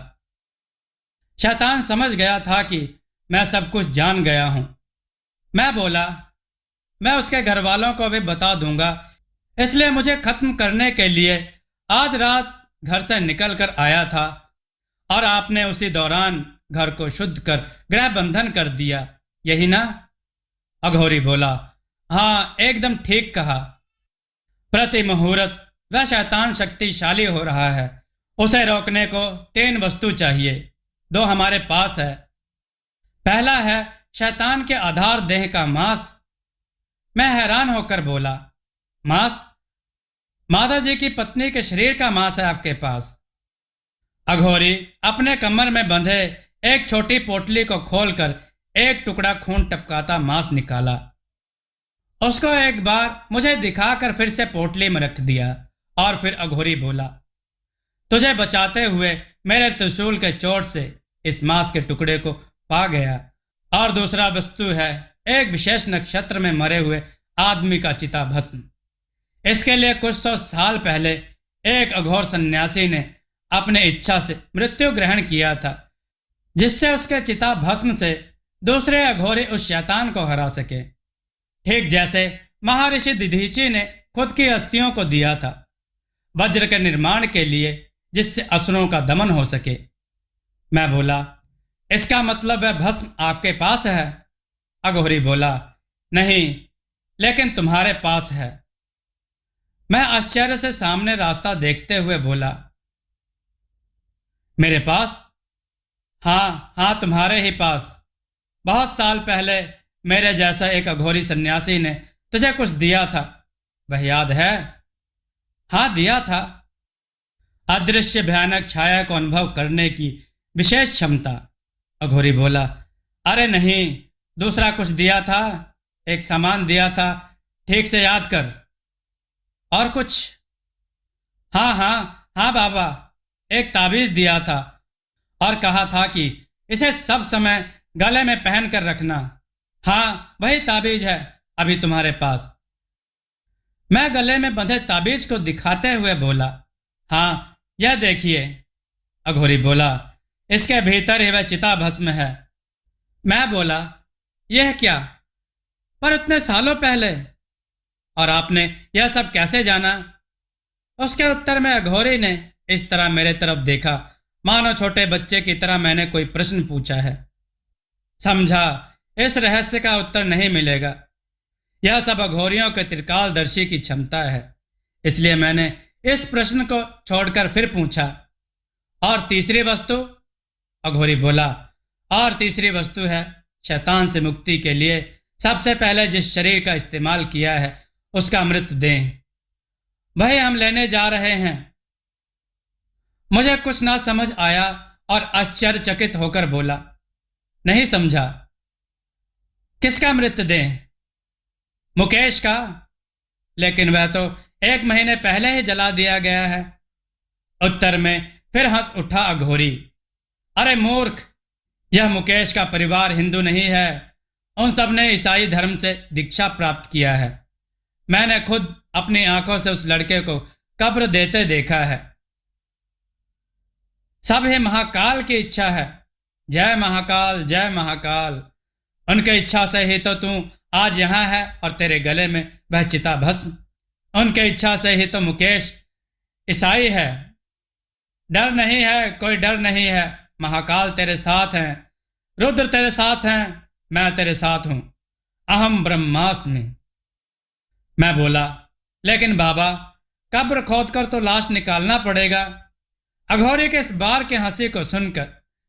Speaker 1: शैतान समझ गया था कि मैं सब कुछ जान गया हूं। मैं बोला, मैं उसके घर वालों को भी बता दूंगा, इसलिए मुझे खत्म करने के लिए आज रात घर से निकल कर आया था, और आपने उसी दौरान घर को शुद्ध कर गृह बंधन कर दिया, यही ना? अघोरी बोला, हाँ, एकदम ठीक कहा। प्रति मुहूर्त वह शैतान शक्तिशाली हो रहा है। उसे रोकने को 3 वस्तु चाहिए। 2 हमारे पास है। पहला है शैतान के आधार देह का मांस। मैं हैरान होकर बोला, मांस? माधव जी की पत्नी के शरीर का मांस है आपके पास? अघोरी अपने कमर में बंधे एक छोटी पोटली को खोलकर एक टुकड़ा खून टपकाता मांस निकाला। उसको एक बार मुझे दिखाकर फिर से पोटली में रख दिया, और फिर अघोरी बोला, तुझे बचाते हुए मेरे त्रिशूल के चोट से इस मांस के टुकड़े को पा गया, और दूसरा वस्तु है एक विशेष नक्षत्र में मरे हुए आदमी का चिता भस्म। इसके लिए कुछ 100 साल पहले एक अघोर सन्यासी ने अपने इच्छा से मृत्यु ग्रहण किया था, जिससे उसके चिता भस्म से दूसरे अघोरी उस शैतान को हरा सके, ठीक जैसे महर्षि दधीचि ने खुद की अस्थियों को दिया था वज्र के निर्माण के लिए, जिससे असुरों का दमन हो सके। मैं बोला, इसका मतलब वह भस्म आपके पास है? अघोरी बोला, नहीं, लेकिन तुम्हारे पास है। मैं आश्चर्य से सामने रास्ता देखते हुए बोला, मेरे पास? हाँ हाँ, तुम्हारे ही पास। बहुत साल पहले मेरे जैसा एक अघोरी सन्यासी ने तुझे कुछ दिया था, वह याद है? हाँ, दिया था। अदृश्य भयानक छाया को अनुभव करने की विशेष क्षमता। अघोरी बोला, अरे नहीं, दूसरा कुछ दिया था, एक सामान दिया था, ठीक से याद कर। और कुछ? हाँ हाँ हाँ बाबा, एक ताबीज दिया था और कहा था कि इसे सब समय गले में पहन कर रखना। हाँ, वही ताबीज है अभी तुम्हारे पास। मैं गले में बंधे ताबीज को दिखाते हुए बोला, हाँ, यह देखिए। अघोरी बोला, इसके भीतर ही वह चिता भस्म है। मैं बोला, यह क्या? पर इतने सालों पहले, और आपने यह सब कैसे जाना? उसके उत्तर में अघोरी ने इस तरह मेरे तरफ देखा मानो छोटे बच्चे की तरह मैंने कोई प्रश्न पूछा है। समझा, इस रहस्य का उत्तर नहीं मिलेगा। यह सब अघोरियों के त्रिकालदर्शी की क्षमता है। इसलिए मैंने इस प्रश्न को छोड़कर फिर पूछा, और तीसरी वस्तु? अघोरी बोला, और तीसरी वस्तु है शैतान से मुक्ति के लिए सबसे पहले जिस शरीर का इस्तेमाल किया है उसका मृतदेह। वही हम लेने जा रहे हैं। मुझे कुछ ना समझ आया और आश्चर्यचकित होकर बोला, नहीं समझा। किसका मृतदेह? मुकेश का। लेकिन वह तो 1 महीने पहले ही जला दिया गया है। उत्तर में फिर हंस उठा अघोरी, अरे मूर्ख, यह मुकेश का परिवार हिंदू नहीं है। उन सब ने ईसाई धर्म से दीक्षा प्राप्त किया है। मैंने खुद अपनी आंखों से उस लड़के को कब्र देते देखा है। सब ही महाकाल की इच्छा है। जय महाकाल, जय महाकाल। उनके इच्छा से ही तो तू आज यहां है और तेरे गले में वह चिता भस्म। उनके इच्छा से ही तो मुकेश ईसाई है। डर नहीं है, कोई डर नहीं है। महाकाल तेरे साथ हैं, रुद्र तेरे साथ हैं, मैं तेरे साथ हूं। अहम ब्रह्मास्मि। मैं बोला, लेकिन बाबा, कब्र खोदकर तो लाश निकालना पड़ेगा। अघोरी के इस बार के हंसी को सुनकर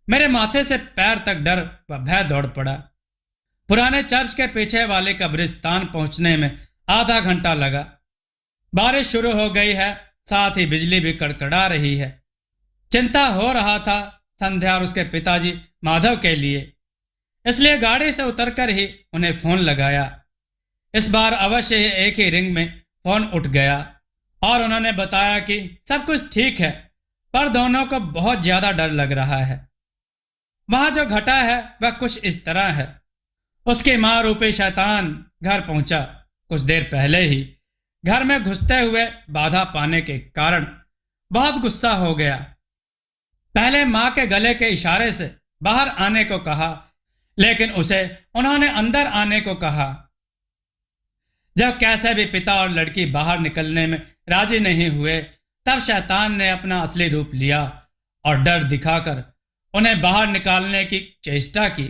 Speaker 1: मेरे माथे से पैर तक डर व भय दौड़ पड़ा। पुराने चर्च के पीछे वाले कब्रिस्तान पहुंचने में आधा घंटा लगा। बारिश शुरू हो गई है, साथ ही बिजली भी कड़कड़ा रही है। चिंता हो रहा था संध्या और उसके पिताजी माधव के लिए, इसलिए गाड़ी से उतरकर ही उन्हें फोन लगाया। इस बार अवश्य ही एक ही रिंग में फोन उठ गया और उन्होंने बताया कि सब कुछ ठीक है, पर दोनों को बहुत ज्यादा डर लग रहा है। वहां जो घटा है वह कुछ इस तरह है। उसकी मां रूपी शैतान घर पहुंचा कुछ देर पहले ही। घर में घुसते हुए बाधा पाने के कारण बहुत गुस्सा हो गया। पहले मां के गले के इशारे से बाहर आने को कहा, लेकिन उसे उन्होंने अंदर आने को कहा। जब कैसे भी पिता और लड़की बाहर निकलने में राजी नहीं हुए, तब शैतान ने अपना असली रूप लिया और डर दिखाकर उन्हें बाहर निकालने की चेष्टा की।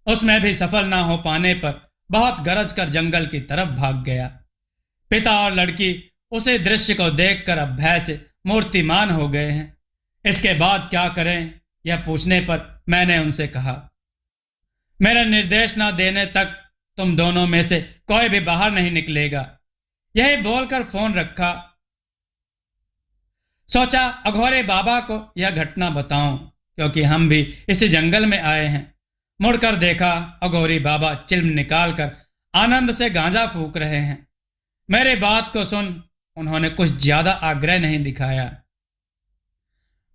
Speaker 1: उसमें भी सफल ना हो पाने पर बहुत गरज कर जंगल की तरफ भाग गया। पिता और लड़की उसे दृश्य को देखकर अब भय से मूर्तिमान हो गए हैं। इसके बाद क्या करें, यह पूछने पर मैंने उनसे कहा, मेरा निर्देश न देने तक तुम दोनों में से कोई भी बाहर नहीं निकलेगा। यही बोलकर फोन रखा। सोचा अघोरे बाबा को यह घटना बताऊं, क्योंकि हम भी इसी जंगल में आए हैं। मुड़कर देखा, अघोरी बाबा चिल्म निकालकर आनंद से गांजा फूंक रहे हैं। मेरी बात को सुन उन्होंने कुछ ज्यादा आग्रह नहीं दिखाया।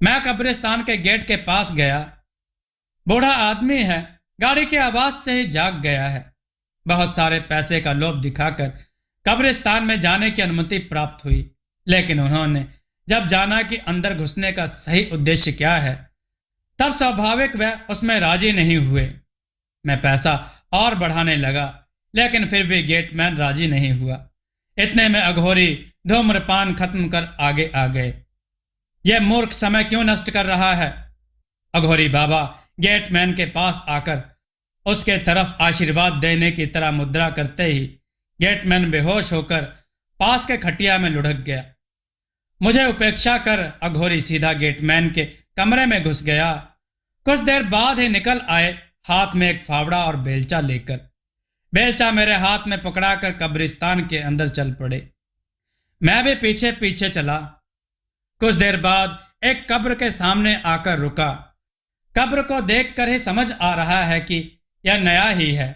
Speaker 1: मैं कब्रिस्तान के गेट के पास गया। बूढ़ा आदमी है, गाड़ी की आवाज से ही जाग गया है। बहुत सारे पैसे का लोभ दिखाकर कब्रिस्तान में जाने की अनुमति प्राप्त हुई, लेकिन उन्होंने जब जाना कि अंदर घुसने का सही उद्देश्य क्या है, तब स्वाभाविक वह उसमें राजी नहीं हुए। मैं पैसा और बढ़ाने लगा, लेकिन फिर भी गेटमैन राजी नहीं हुआ। इतने में अघोरी धूम्रपान खत्म कर आगे आ गए। यह मूर्ख समय क्यों नष्ट कर रहा है? अघोरी बाबा गेटमैन के पास आकर उसके तरफ आशीर्वाद देने की तरह मुद्रा करते ही गेटमैन बेहोश होकर पास के खटिया में लुढ़क गया। मुझे उपेक्षा कर अघोरी सीधा गेटमैन के कमरे में घुस गया। कुछ देर बाद ही निकल आए, हाथ में एक फावड़ा और बेलचा लेकर। बेलचा मेरे हाथ में पकड़ाकर कब्रिस्तान के अंदर चल पड़े। मैं भी पीछे पीछे चला। कुछ देर बाद एक कब्र के सामने आकर रुका। कब्र को देखकर ही समझ आ रहा है कि यह नया ही है।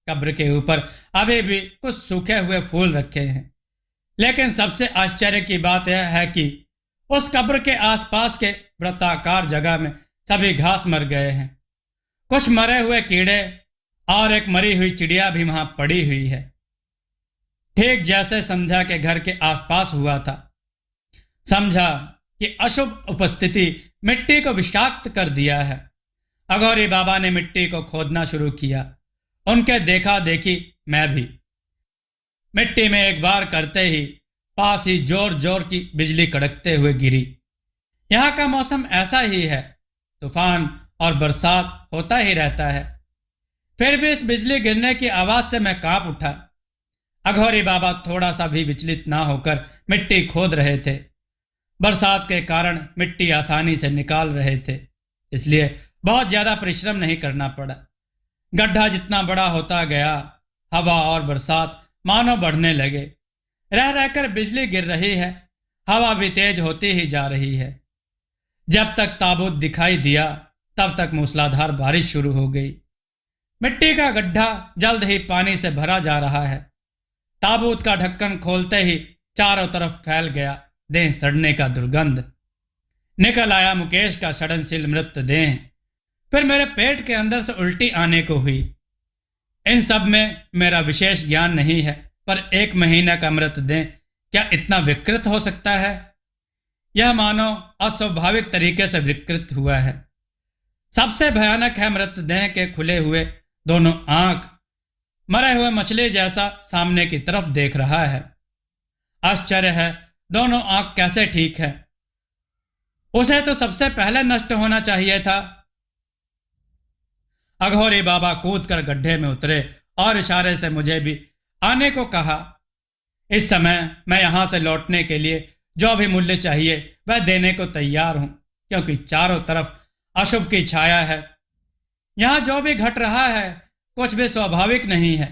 Speaker 1: कब्र के ऊपर अभी भी कुछ सूखे हुए फूल रखे हैं, लेकिन सबसे आश्चर्य की बात यह है कि उस कब्र के आसपास के वृत्ताकार जगह में सभी घास मर गए हैं। कुछ मरे हुए कीड़े और एक मरी हुई चिड़िया भी वहां पड़ी हुई है, ठीक जैसे संध्या के घर के आसपास हुआ था। समझा कि अशुभ उपस्थिति मिट्टी को विषाक्त कर दिया है। अघोरी बाबा ने मिट्टी को खोदना शुरू किया। उनके देखा देखी मैं भी मिट्टी में एक बार करते ही पास ही जोर जोर की बिजली कड़कते हुए गिरी। यहाँ का मौसम ऐसा ही है, तूफान और बरसात होता ही रहता है। फिर भी इस बिजली गिरने की आवाज से मैं कांप उठा। अघोरी बाबा थोड़ा सा भी विचलित ना होकर मिट्टी खोद रहे थे। बरसात के कारण मिट्टी आसानी से निकाल रहे थे, इसलिए बहुत ज्यादा परिश्रम नहीं करना पड़ा। गड्ढा जितना बड़ा होता गया, हवा और बरसात मानो बढ़ने लगे। रह रहकर बिजली गिर रही है, हवा भी तेज होती ही जा रही है। जब तक ताबूत दिखाई दिया, तब तक मूसलाधार बारिश शुरू हो गई। मिट्टी का गड्ढा जल्द ही पानी से भरा जा रहा है। ताबूत का ढक्कन खोलते ही चारों तरफ फैल गया देह सड़ने का दुर्गंध। निकल आया मुकेश का सड़नशील मृतदेह। फिर मेरे पेट के अंदर से उल्टी आने को हुई। इन सब में मेरा विशेष ज्ञान नहीं है, पर 1 महीने का मृतदेह क्या इतना विकृत हो सकता है? यह मानो अस्वाभाविक तरीके से विकृत हुआ है। सबसे भयानक है मृतदेह के खुले हुए दोनों आंख मरे हुए मछली जैसा सामने की तरफ देख रहा है। आश्चर्य है, दोनों आंख कैसे ठीक है? उसे तो सबसे पहले नष्ट होना चाहिए था। अघोरी बाबा कूदकर गड्ढे में उतरे और इशारे से मुझे भी आने को कहा। इस समय मैं यहां से लौटने के लिए जो भी मूल्य चाहिए वह देने को तैयार हूं, क्योंकि चारों तरफ अशुभ की छाया है। यहां जो भी घट रहा है कुछ भी स्वाभाविक नहीं है।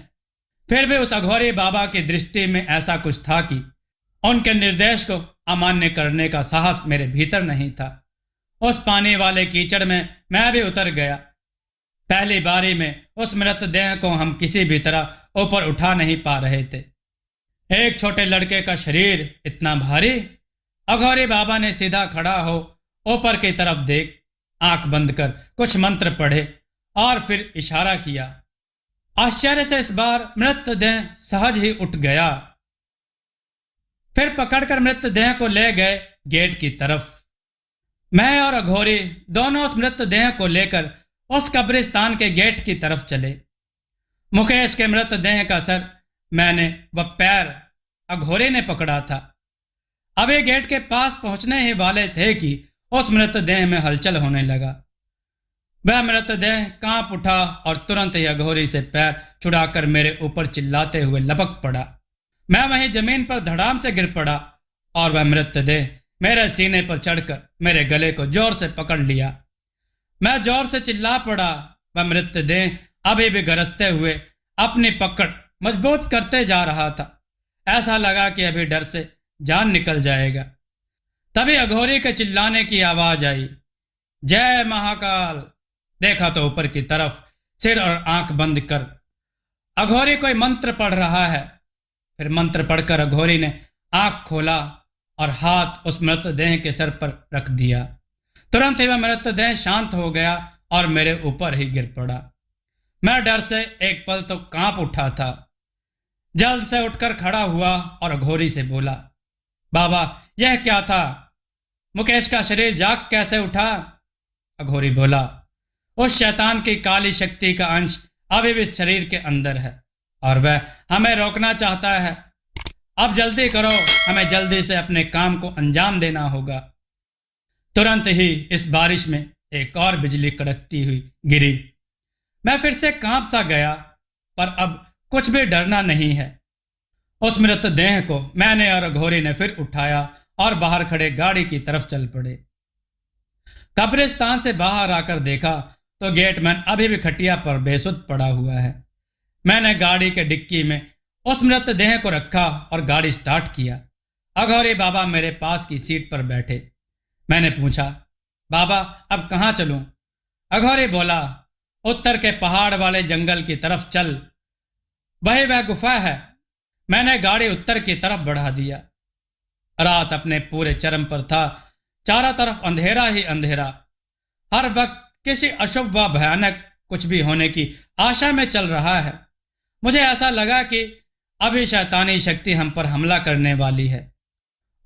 Speaker 1: फिर भी उस अघोरी बाबा की दृष्टि में ऐसा कुछ था कि उनके निर्देश को अमान्य करने का साहस मेरे भीतर नहीं था। उस पानी वाले कीचड़ में मैं भी उतर गया। पहली बारी में उस मृतदेह को हम किसी भी तरह ऊपर उठा नहीं पा रहे थे। एक छोटे लड़के का शरीर इतना भारी। अघोरी बाबा ने सीधा खड़ा हो ऊपर की तरफ देख, आंख बंद कर कुछ मंत्र पढ़े और फिर इशारा किया। आश्चर्य से इस बार मृतदेह सहज ही उठ गया। फिर पकड़कर मृतदेह को ले गए गेट की तरफ। मैं और अघोरी दोनों उस मृतदेह को लेकर उस कब्रिस्तान के गेट की तरफ चले। मुकेश के मृतदेह का सर मैंने व पैर अघोरी ने पकड़ा था। अभी गेट के पास पहुंचने ही वाले थे कि उस मृतदेह में हलचल होने लगा। वह मृतदेह कांप उठा और तुरंत ही अघोरी से पैर छुड़ाकर मेरे ऊपर चिल्लाते हुए लपक पड़ा। मैं वहीं जमीन पर धड़ाम से गिर पड़ा और वह मृतदेह मेरे सीने पर चढ़कर मेरे गले को जोर से पकड़ लिया। मैं जोर से चिल्ला पड़ा। वह मृतदेह अभी भी गरजते हुए अपनी पकड़ मजबूत करते जा रहा था। ऐसा लगा कि अभी डर से जान निकल जाएगा। तभी अघोरी के चिल्लाने की आवाज आई, जय महाकाल। देखा तो ऊपर की तरफ सिर और आंख बंद कर अघोरी कोई मंत्र पढ़ रहा है। फिर मंत्र पढ़कर अघोरी ने आंख खोला और हाथ उस मृतदेह के सर पर रख दिया। तुरंत ही वह मृतदेह शांत हो गया और मेरे ऊपर ही गिर पड़ा। मैं डर से एक पल तो कांप उठा था। जल्द से उठकर खड़ा हुआ और अघोरी से बोला, बाबा यह क्या था? मुकेश का शरीर जाग कैसे उठा? अघोरी बोला, उस शैतान की काली शक्ति का अंश अभी भी शरीर के अंदर है और वह हमें रोकना चाहता है। अब जल्दी करो, हमें जल्दी से अपने काम को अंजाम देना होगा। तुरंत ही इस बारिश में एक और बिजली कड़कती हुई गिरी। मैं फिर से कांप सा गया, पर अब कुछ भी डरना नहीं है। उस मृतदेह को मैंने और अघोरी ने फिर उठाया और बाहर खड़े गाड़ी की तरफ चल पड़े। कब्रिस्तान से बाहर आकर देखा तो गेटमैन अभी भी खटिया पर बेसुध पड़ा हुआ है। मैंने गाड़ी के डिक्की में उस मृतदेह को रखा और गाड़ी स्टार्ट किया। अघोरी बाबा मेरे पास की सीट पर बैठे। मैंने पूछा, बाबा अब कहाँ चलूं? अघोरी बोला, उत्तर के पहाड़ वाले जंगल की तरफ चल, वही वह गुफा है। मैंने गाड़ी उत्तर की तरफ बढ़ा दिया। रात अपने पूरे चरम पर था। चारों तरफ अंधेरा ही अंधेरा। हर वक्त किसी अशुभ व भयानक कुछ भी होने की आशा में चल रहा है। मुझे ऐसा लगा कि अभी शैतानी शक्ति हम पर हमला करने वाली है।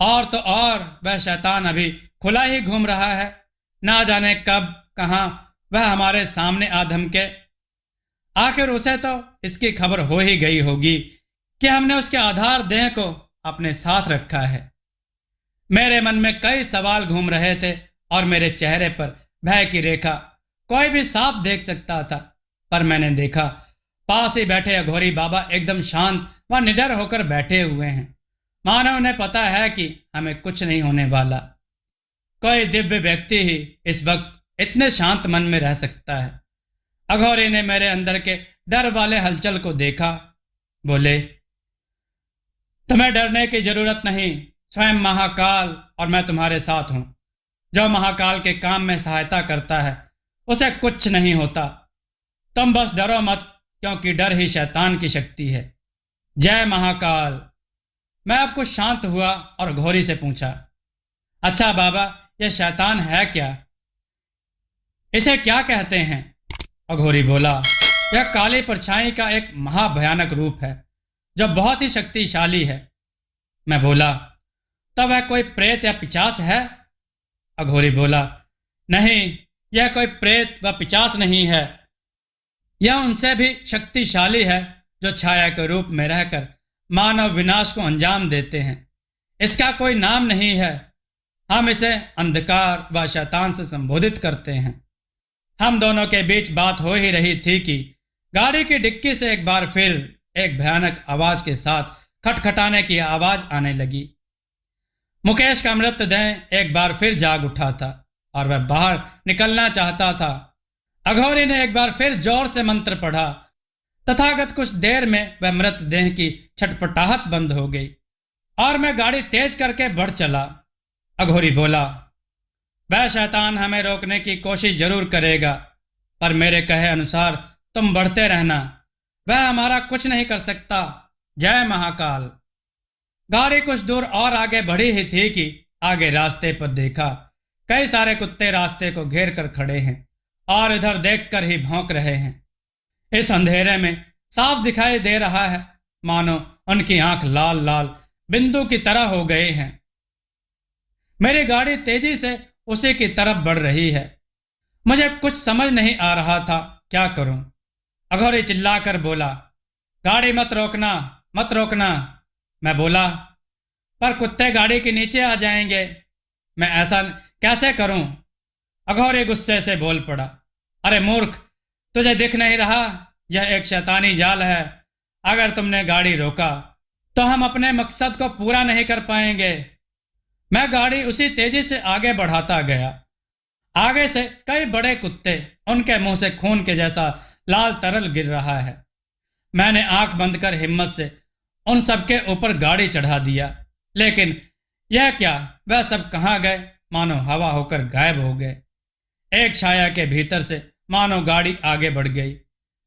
Speaker 1: और तो और वह शैतान अभी खुला ही घूम रहा है। ना जाने कब कहां वह हमारे सामने आ धमके। आखिर उसे तो इसकी खबर हो ही गई होगी कि हमने उसके आधार देह को अपने साथ रखा है। मेरे मन में कई सवाल घूम रहे थे और मेरे चेहरे पर भय की रेखा कोई भी साफ देख सकता था। पर मैंने देखा, पास ही बैठे अघोरी बाबा एकदम शांत व निडर होकर बैठे हुए हैं, मानो उन्हें पता है कि हमें कुछ नहीं होने वाला। कोई दिव्य व्यक्ति ही इस वक्त इतने शांत मन में रह सकता है। अघोरी ने मेरे अंदर के डर वाले हलचल को देखा। बोले, तुम्हें डरने की जरूरत नहीं। स्वयं महाकाल और मैं तुम्हारे साथ हूं। जो महाकाल के काम में सहायता करता है उसे कुछ नहीं होता। तुम बस डरो मत, क्योंकि डर ही शैतान की शक्ति है। जय महाकाल। मैं अब कुछ शांत हुआ और घोरी से पूछा, अच्छा बाबा, यह शैतान है क्या? इसे क्या कहते हैं? अघोरी बोला, यह काली परछाई का एक महाभयानक रूप है जो बहुत ही शक्तिशाली है। मैं बोला, तब वह कोई प्रेत या पिशाच है? अघोरी बोला, नहीं, यह कोई प्रेत व पिशाच नहीं है। यह उनसे भी शक्तिशाली है जो छाया के रूप में रहकर मानव विनाश को अंजाम देते हैं। इसका कोई नाम नहीं है। हम इसे अंधकार व शैतान से संबोधित करते हैं। हम दोनों के बीच बात हो ही रही थी कि गाड़ी की डिक्की से एक बार फिर एक भयानक आवाज के साथ खटखटाने की आवाज आने लगी। मुकेश का मृतदेह एक बार फिर जाग उठा था और वह बाहर निकलना चाहता था। अघोरी ने एक बार फिर जोर से मंत्र पढ़ा। तथागत कुछ देर में वह मृतदेह की छटपटाहट बंद हो गई और मैं गाड़ी तेज करके बढ़ चला। अघोरी बोला, वह शैतान हमें रोकने की कोशिश जरूर करेगा, पर मेरे कहे अनुसार तुम बढ़ते रहना। वह हमारा कुछ नहीं कर सकता। जय महाकाल। गाड़ी कुछ दूर और आगे बढ़ी ही थी कि आगे रास्ते पर देखा कई सारे कुत्ते रास्ते को घेर कर खड़े हैं और इधर देखकर ही भौंक रहे हैं। इस अंधेरे में साफ दिखाई दे रहा है मानो उनकी आंख लाल लाल बिंदु की तरह हो गए हैं। मेरी गाड़ी तेजी से उसी की तरफ बढ़ रही है। मुझे कुछ समझ नहीं आ रहा था क्या करूं। अघोरी चिल्लाकर बोला, गाड़ी मत रोकना, मत रोकना। मैं बोला, पर कुत्ते गाड़ी के नीचे आ जाएंगे, मैं ऐसा कैसे करूं? अघोरी गुस्से से बोल पड़ा, अरे मूर्ख, तुझे दिख नहीं रहा? यह एक शैतानी जाल है। अगर तुमने गाड़ी रोका तो हम अपने मकसद को पूरा नहीं कर पाएंगे। मैं गाड़ी उसी तेजी से आगे बढ़ाता गया। आगे से कई बड़े कुत्ते, उनके मुंह से खून के जैसा लाल तरल गिर रहा है। मैंने आंख बंद कर हिम्मत से उन सबके ऊपर गाड़ी चढ़ा दिया, लेकिन यह क्या, वह सब कहां गए? मानो हवा होकर गायब हो गए। एक छाया के भीतर से मानो गाड़ी आगे बढ़ गई।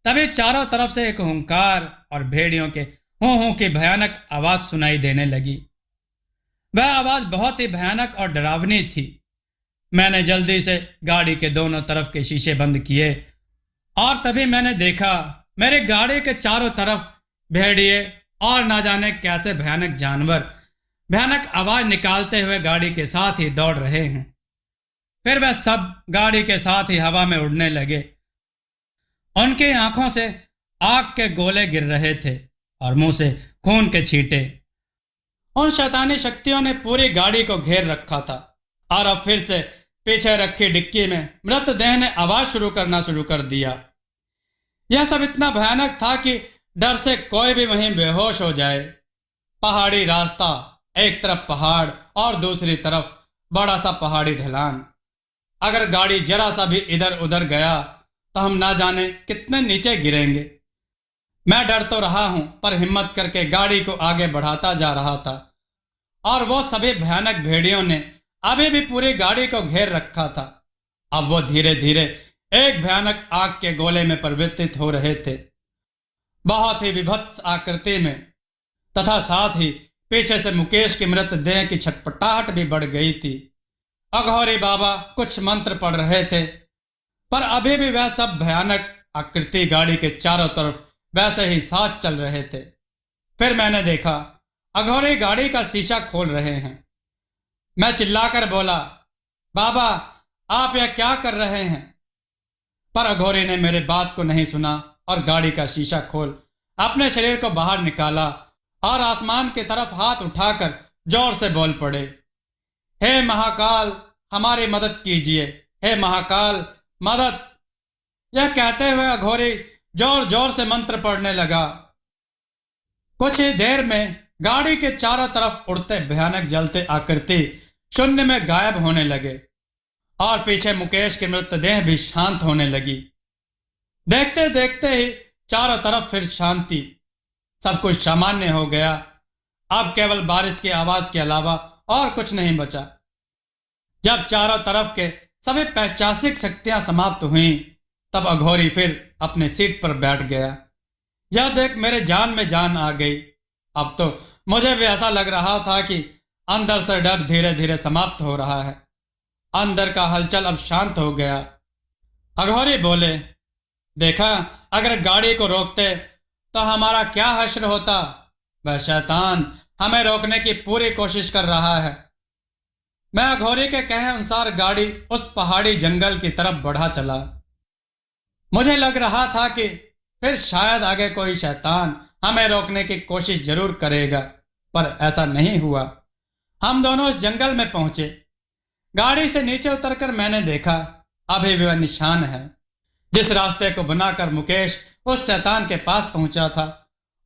Speaker 1: तभी चारों तरफ से एक हुंकार और भेड़ियों के हूं हूं की भयानक आवाज सुनाई देने लगी। वह आवाज बहुत ही भयानक और डरावनी थी। मैंने जल्दी से गाड़ी के दोनों तरफ के शीशे बंद किए और तभी मैंने देखा मेरी गाड़ी के चारों तरफ भेड़िए और ना जाने कैसे भयानक जानवर भयानक आवाज निकालते हुए गाड़ी के साथ ही दौड़ रहे हैं। फिर वह सब गाड़ी के साथ ही हवा में उड़ने लगे। उनकी आंखों से आग के गोले गिर रहे थे और मुंह से खून के छींटे। उन शैतानी शक्तियों ने पूरी गाड़ी को घेर रखा था और अब फिर से पीछे रखी डिक्की में मृतदेह ने आवाज शुरू कर दिया। यह सब इतना भयानक था कि डर से कोई भी वहीं बेहोश हो जाए। पहाड़ी रास्ता, एक तरफ पहाड़ और दूसरी तरफ बड़ा सा पहाड़ी ढलान। अगर गाड़ी जरा सा भी इधर उधर गया तो हम ना जाने कितने नीचे गिरेंगे। मैं डर तो रहा हूं पर हिम्मत करके गाड़ी को आगे बढ़ाता जा रहा था और वो सभी भयानक भेड़ियों ने अभी भी पूरी गाड़ी को घेर रखा था। अब वो धीरे धीरे एक भयानक आग के गोले में परिवर्तित हो रहे थे, बहुत ही विभत्स आकृति में, तथा साथ ही पीछे से मुकेश की मृतदेह की छटपटाहट भी बढ़ गई थी। अघोरी बाबा कुछ मंत्र पढ़ रहे थे पर अभी भी वह सब भयानक आकृति गाड़ी के चारों तरफ वैसे ही साथ चल रहे थे। फिर मैंने देखा अघोरी गाड़ी का शीशा खोल रहे हैं। मैं चिल्लाकर बोला, बाबा आप यह क्या कर रहे हैं? पर अघोरी ने मेरे बात को नहीं सुना और गाड़ी का शीशा खोल अपने शरीर को बाहर निकाला और आसमान की तरफ हाथ उठाकर जोर से बोल पड़े, हे महाकाल हमारी मदद कीजिए, हे महाकाल मदद। यह कहते हुए अघोरी जोर जोर से मंत्र पढ़ने लगा। कुछ ही देर में गाड़ी के चारों तरफ उड़ते भयानक जलते आकृति शून्य में गायब होने लगे और पीछे मुकेश की मृतदेह भी शांत होने लगी। देखते देखते ही चारों तरफ फिर शांति, सब कुछ सामान्य हो गया। अब केवल बारिश की आवाज के अलावा और कुछ नहीं बचा। जब चारों तरफ के सभी पैशाचिक शक्तियां समाप्त हुईं, तब अघोरी फिर अपने सीट पर बैठ गया। यह देख मेरे जान में जान आ गई। अब तो मुझे भी ऐसा लग रहा था कि अंदर से डर धीरे धीरे समाप्त हो रहा है। अंदर का हलचल अब शांत हो गया। अघोरी बोले, देखा अगर गाड़ी को रोकते तो हमारा क्या हश्र होता। वह शैतान हमें रोकने की पूरी कोशिश कर रहा है। मैं अघोरी के कहे अनुसार गाड़ी उस पहाड़ी जंगल की तरफ बढ़ा चला। मुझे लग रहा था कि फिर शायद आगे कोई शैतान हमें रोकने की कोशिश जरूर करेगा, पर ऐसा नहीं हुआ। हम दोनों उस जंगल में पहुंचे। गाड़ी से नीचे उतरकर मैंने देखा अभी भी वह निशान है जिस रास्ते को बनाकर मुकेश उस शैतान के पास पहुंचा था,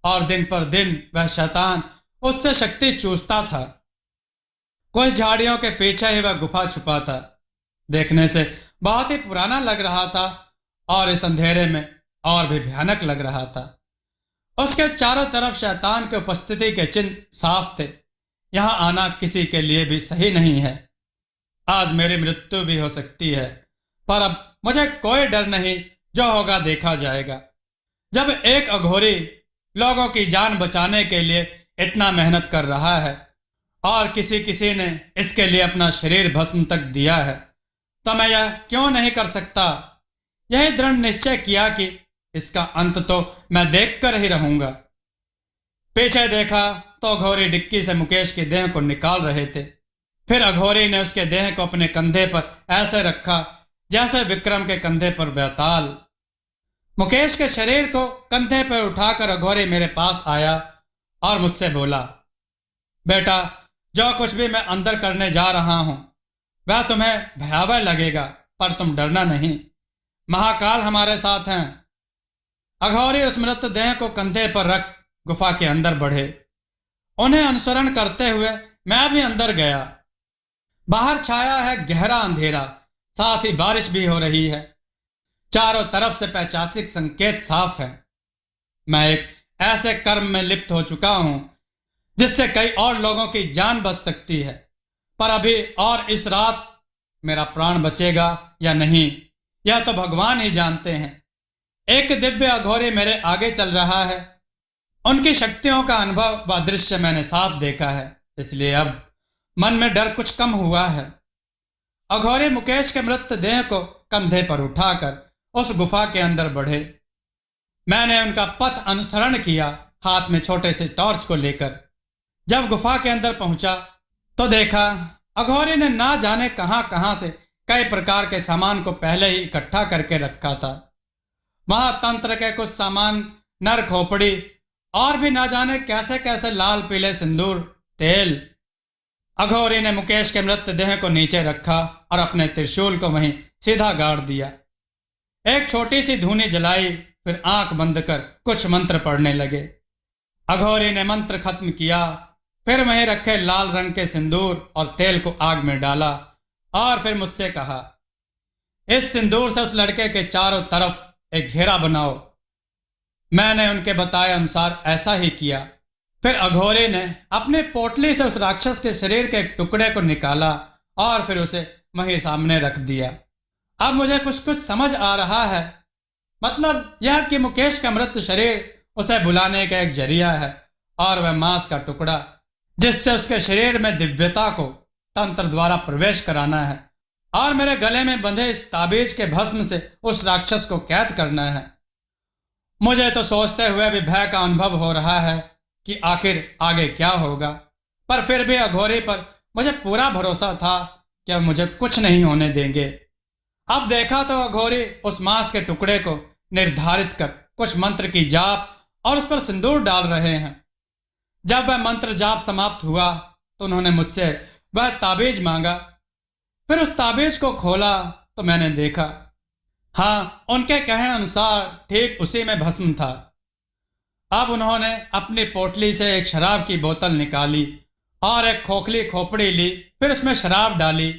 Speaker 1: और दिन पर दिन वह शैतान उससे शक्ति चूसता था। कुछ झाड़ियों के पीछे ही वह गुफा छुपा था। देखने से बहुत ही पुराना लग रहा था और इस अंधेरे में और भी भयानक लग रहा था। उसके चारों तरफ शैतान की उपस्थिति के चिन्ह साफ थे। यहां आना किसी के लिए भी सही नहीं है। आज मेरी मृत्यु भी हो सकती है, पर अब मुझे कोई डर नहीं, जो होगा देखा जाएगा। जब एक अघोरी लोगों की जान बचाने के लिए इतना मेहनत कर रहा है और किसी किसी ने इसके लिए अपना शरीर भस्म तक दिया है, तो मैं यह क्यों नहीं कर सकता। यही दृढ़ निश्चय किया कि इसका अंत तो मैं देखकर ही रहूंगा। पीछे देखा तो अघोरी डिक्की से मुकेश के देह को निकाल रहे थे। फिर अघोरी ने उसके देह को अपने कंधे पर ऐसे रखा जैसे विक्रम के कंधे पर बेताल। मुकेश के शरीर को कंधे पर उठाकर अघोरी मेरे पास आया और मुझसे बोला, बेटा जो कुछ भी मैं अंदर करने जा रहा हूं वह तुम्हें भयावह लगेगा, पर तुम डरना नहीं, महाकाल हमारे साथ हैं। अघोरी उस मृतदेह को कंधे पर रख गुफा के अंदर बढ़े। उन्हें अनुसरण करते हुए मैं भी अंदर गया। बाहर छाया है गहरा अंधेरा, साथ ही बारिश भी हो रही है। चारों तरफ से पैशाचिक संकेत साफ है। मैं एक ऐसे कर्म में लिप्त हो चुका हूं जिससे कई और लोगों की जान बच सकती है, पर अभी और इस रात मेरा प्राण बचेगा या नहीं यह तो भगवान ही जानते हैं। एक दिव्य अघोरी मेरे आगे चल रहा है। उनकी शक्तियों का अनुभव व दृश्य मैंने साफ देखा है, इसलिए अब मन में डर कुछ कम हुआ है। अघोरी मुकेश के मृतदेह को कंधे पर उठाकर उस गुफा के अंदर बढ़े। मैंने उनका पथ अनुसरण किया, हाथ में छोटे से टॉर्च को लेकर। जब गुफा के अंदर पहुंचा तो देखा अघोरी ने ना जाने कहां से कई प्रकार के सामान को पहले ही इकट्ठा करके रखा था। वहां तंत्र के कुछ सामान, नर खोपड़ी और भी ना जाने कैसे कैसे लाल पीले सिंदूर, तेल। अघोरी ने मुकेश के मृतदेह को नीचे रखा और अपने त्रिशूल को वहीं सीधा गाड़ दिया। एक छोटी सी धूनी जलाई, फिर आंख बंद कर कुछ मंत्र पढ़ने लगे। अघोरी ने मंत्र खत्म किया, फिर वहीं रखे लाल रंग के सिंदूर और तेल को आग में डाला और फिर मुझसे कहा, इस सिंदूर से उस लड़के के चारों तरफ एक घेरा बनाओ। मैंने उनके बताए अनुसार ऐसा ही किया। फिर अघोरी ने अपनी पोटली से उस राक्षस के शरीर के एक टुकड़े को निकाला और फिर उसे वहीं सामने रख दिया। अब मुझे कुछ कुछ समझ आ रहा है। मतलब यह कि मुकेश का मृत शरीर उसे बुलाने का एक जरिया है और वह मांस का टुकड़ा जिससे उसके शरीर में दिव्यता को तंत्र द्वारा प्रवेश कराना है और मेरे गले में बंधे इस ताबीज के भस्म से उस राक्षस को कैद करना है। मुझे तो सोचते हुए भी भय का अनुभव हो रहा है कि आखिर आगे क्या होगा, पर फिर भी अघोरी पर मुझे पूरा भरोसा था कि अब मुझे कुछ नहीं होने देंगे। अब देखा तो अघोरी उस मांस के टुकड़े को निर्धारित कर कुछ मंत्र की जाप और उस पर सिंदूर डाल रहे हैं। जब वह मंत्र जाप समाप्त हुआ तो उन्होंने मुझसे वह ताबीज मांगा। फिर उस ताबीज को खोला तो मैंने देखा, हाँ, उनके कहे अनुसार ठीक उसी में भस्म था। अब उन्होंने अपनी पोटली से एक शराब की बोतल निकाली और एक खोखली खोपड़ी ली, फिर उसमें शराब डाली,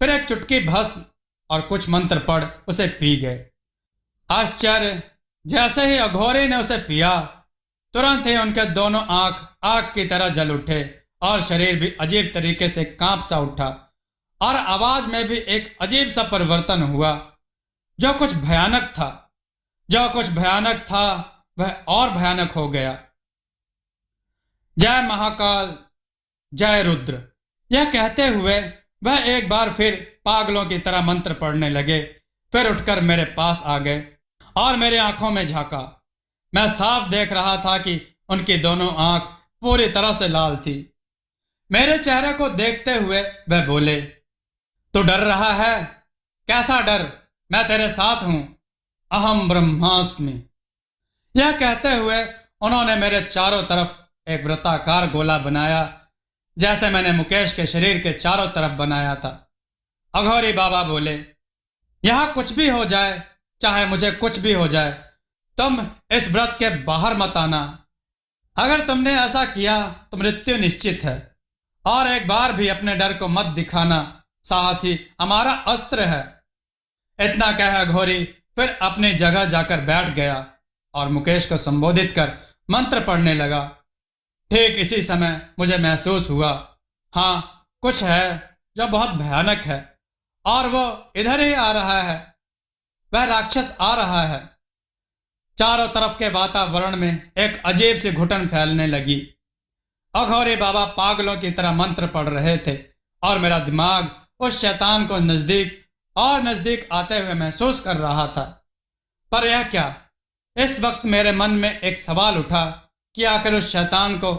Speaker 1: फिर एक चुटकी भस्म और कुछ मंत्र पढ़ उसे पी गए। आश्चर्य, जैसे ही अघोरी ने उसे पिया तुरंत ही उनके दोनों आंख आग की तरह जल उठे और शरीर भी अजीब तरीके से कांप सा उठा और आवाज में भी एक अजीब सा परिवर्तन हुआ। जो कुछ भयानक था वह और भयानक हो गया। जय महाकाल, जय रुद्र, यह कहते हुए वह एक बार फिर पागलों की तरह मंत्र पढ़ने लगे। फिर उठकर मेरे पास आ गए और मेरी आंखों में झांका। मैं साफ देख रहा था कि उनकी दोनों आंख पूरी तरह से लाल थी। मेरे चेहरे को देखते हुए वह बोले, तू डर रहा है? कैसा डर? मैं तेरे साथ हूं, अहम ब्रह्मास्मि। यह कहते हुए उन्होंने मेरे चारों तरफ एक वृत्ताकार गोला बनाया, जैसे मैंने मुकेश के शरीर के चारों तरफ बनाया था। अघोरी बाबा बोले, यहां कुछ भी हो जाए, चाहे मुझे कुछ भी हो जाए, तुम इस व्रत के बाहर मत आना। अगर तुमने ऐसा किया तो मृत्यु निश्चित है। और एक बार भी अपने डर को मत दिखाना, साहसी हमारा अस्त्र है। इतना कह अघोरी फिर अपनी जगह जाकर बैठ गया और मुकेश को संबोधित कर मंत्र पढ़ने लगा। ठीक इसी समय मुझे महसूस हुआ, हाँ, कुछ है जो बहुत भयानक है और वो इधर ही आ रहा है। वह राक्षस आ रहा है। चारों तरफ के वातावरण में एक अजीब सी घुटन फैलने लगी। अघोरी बाबा पागलों की तरह मंत्र पढ़ रहे थे और मेरा दिमाग उस शैतान को नजदीक और नजदीक आते हुए महसूस कर रहा था। पर यह क्या? इस वक्त मेरे मन में एक सवाल उठा कि आखिर उस शैतान को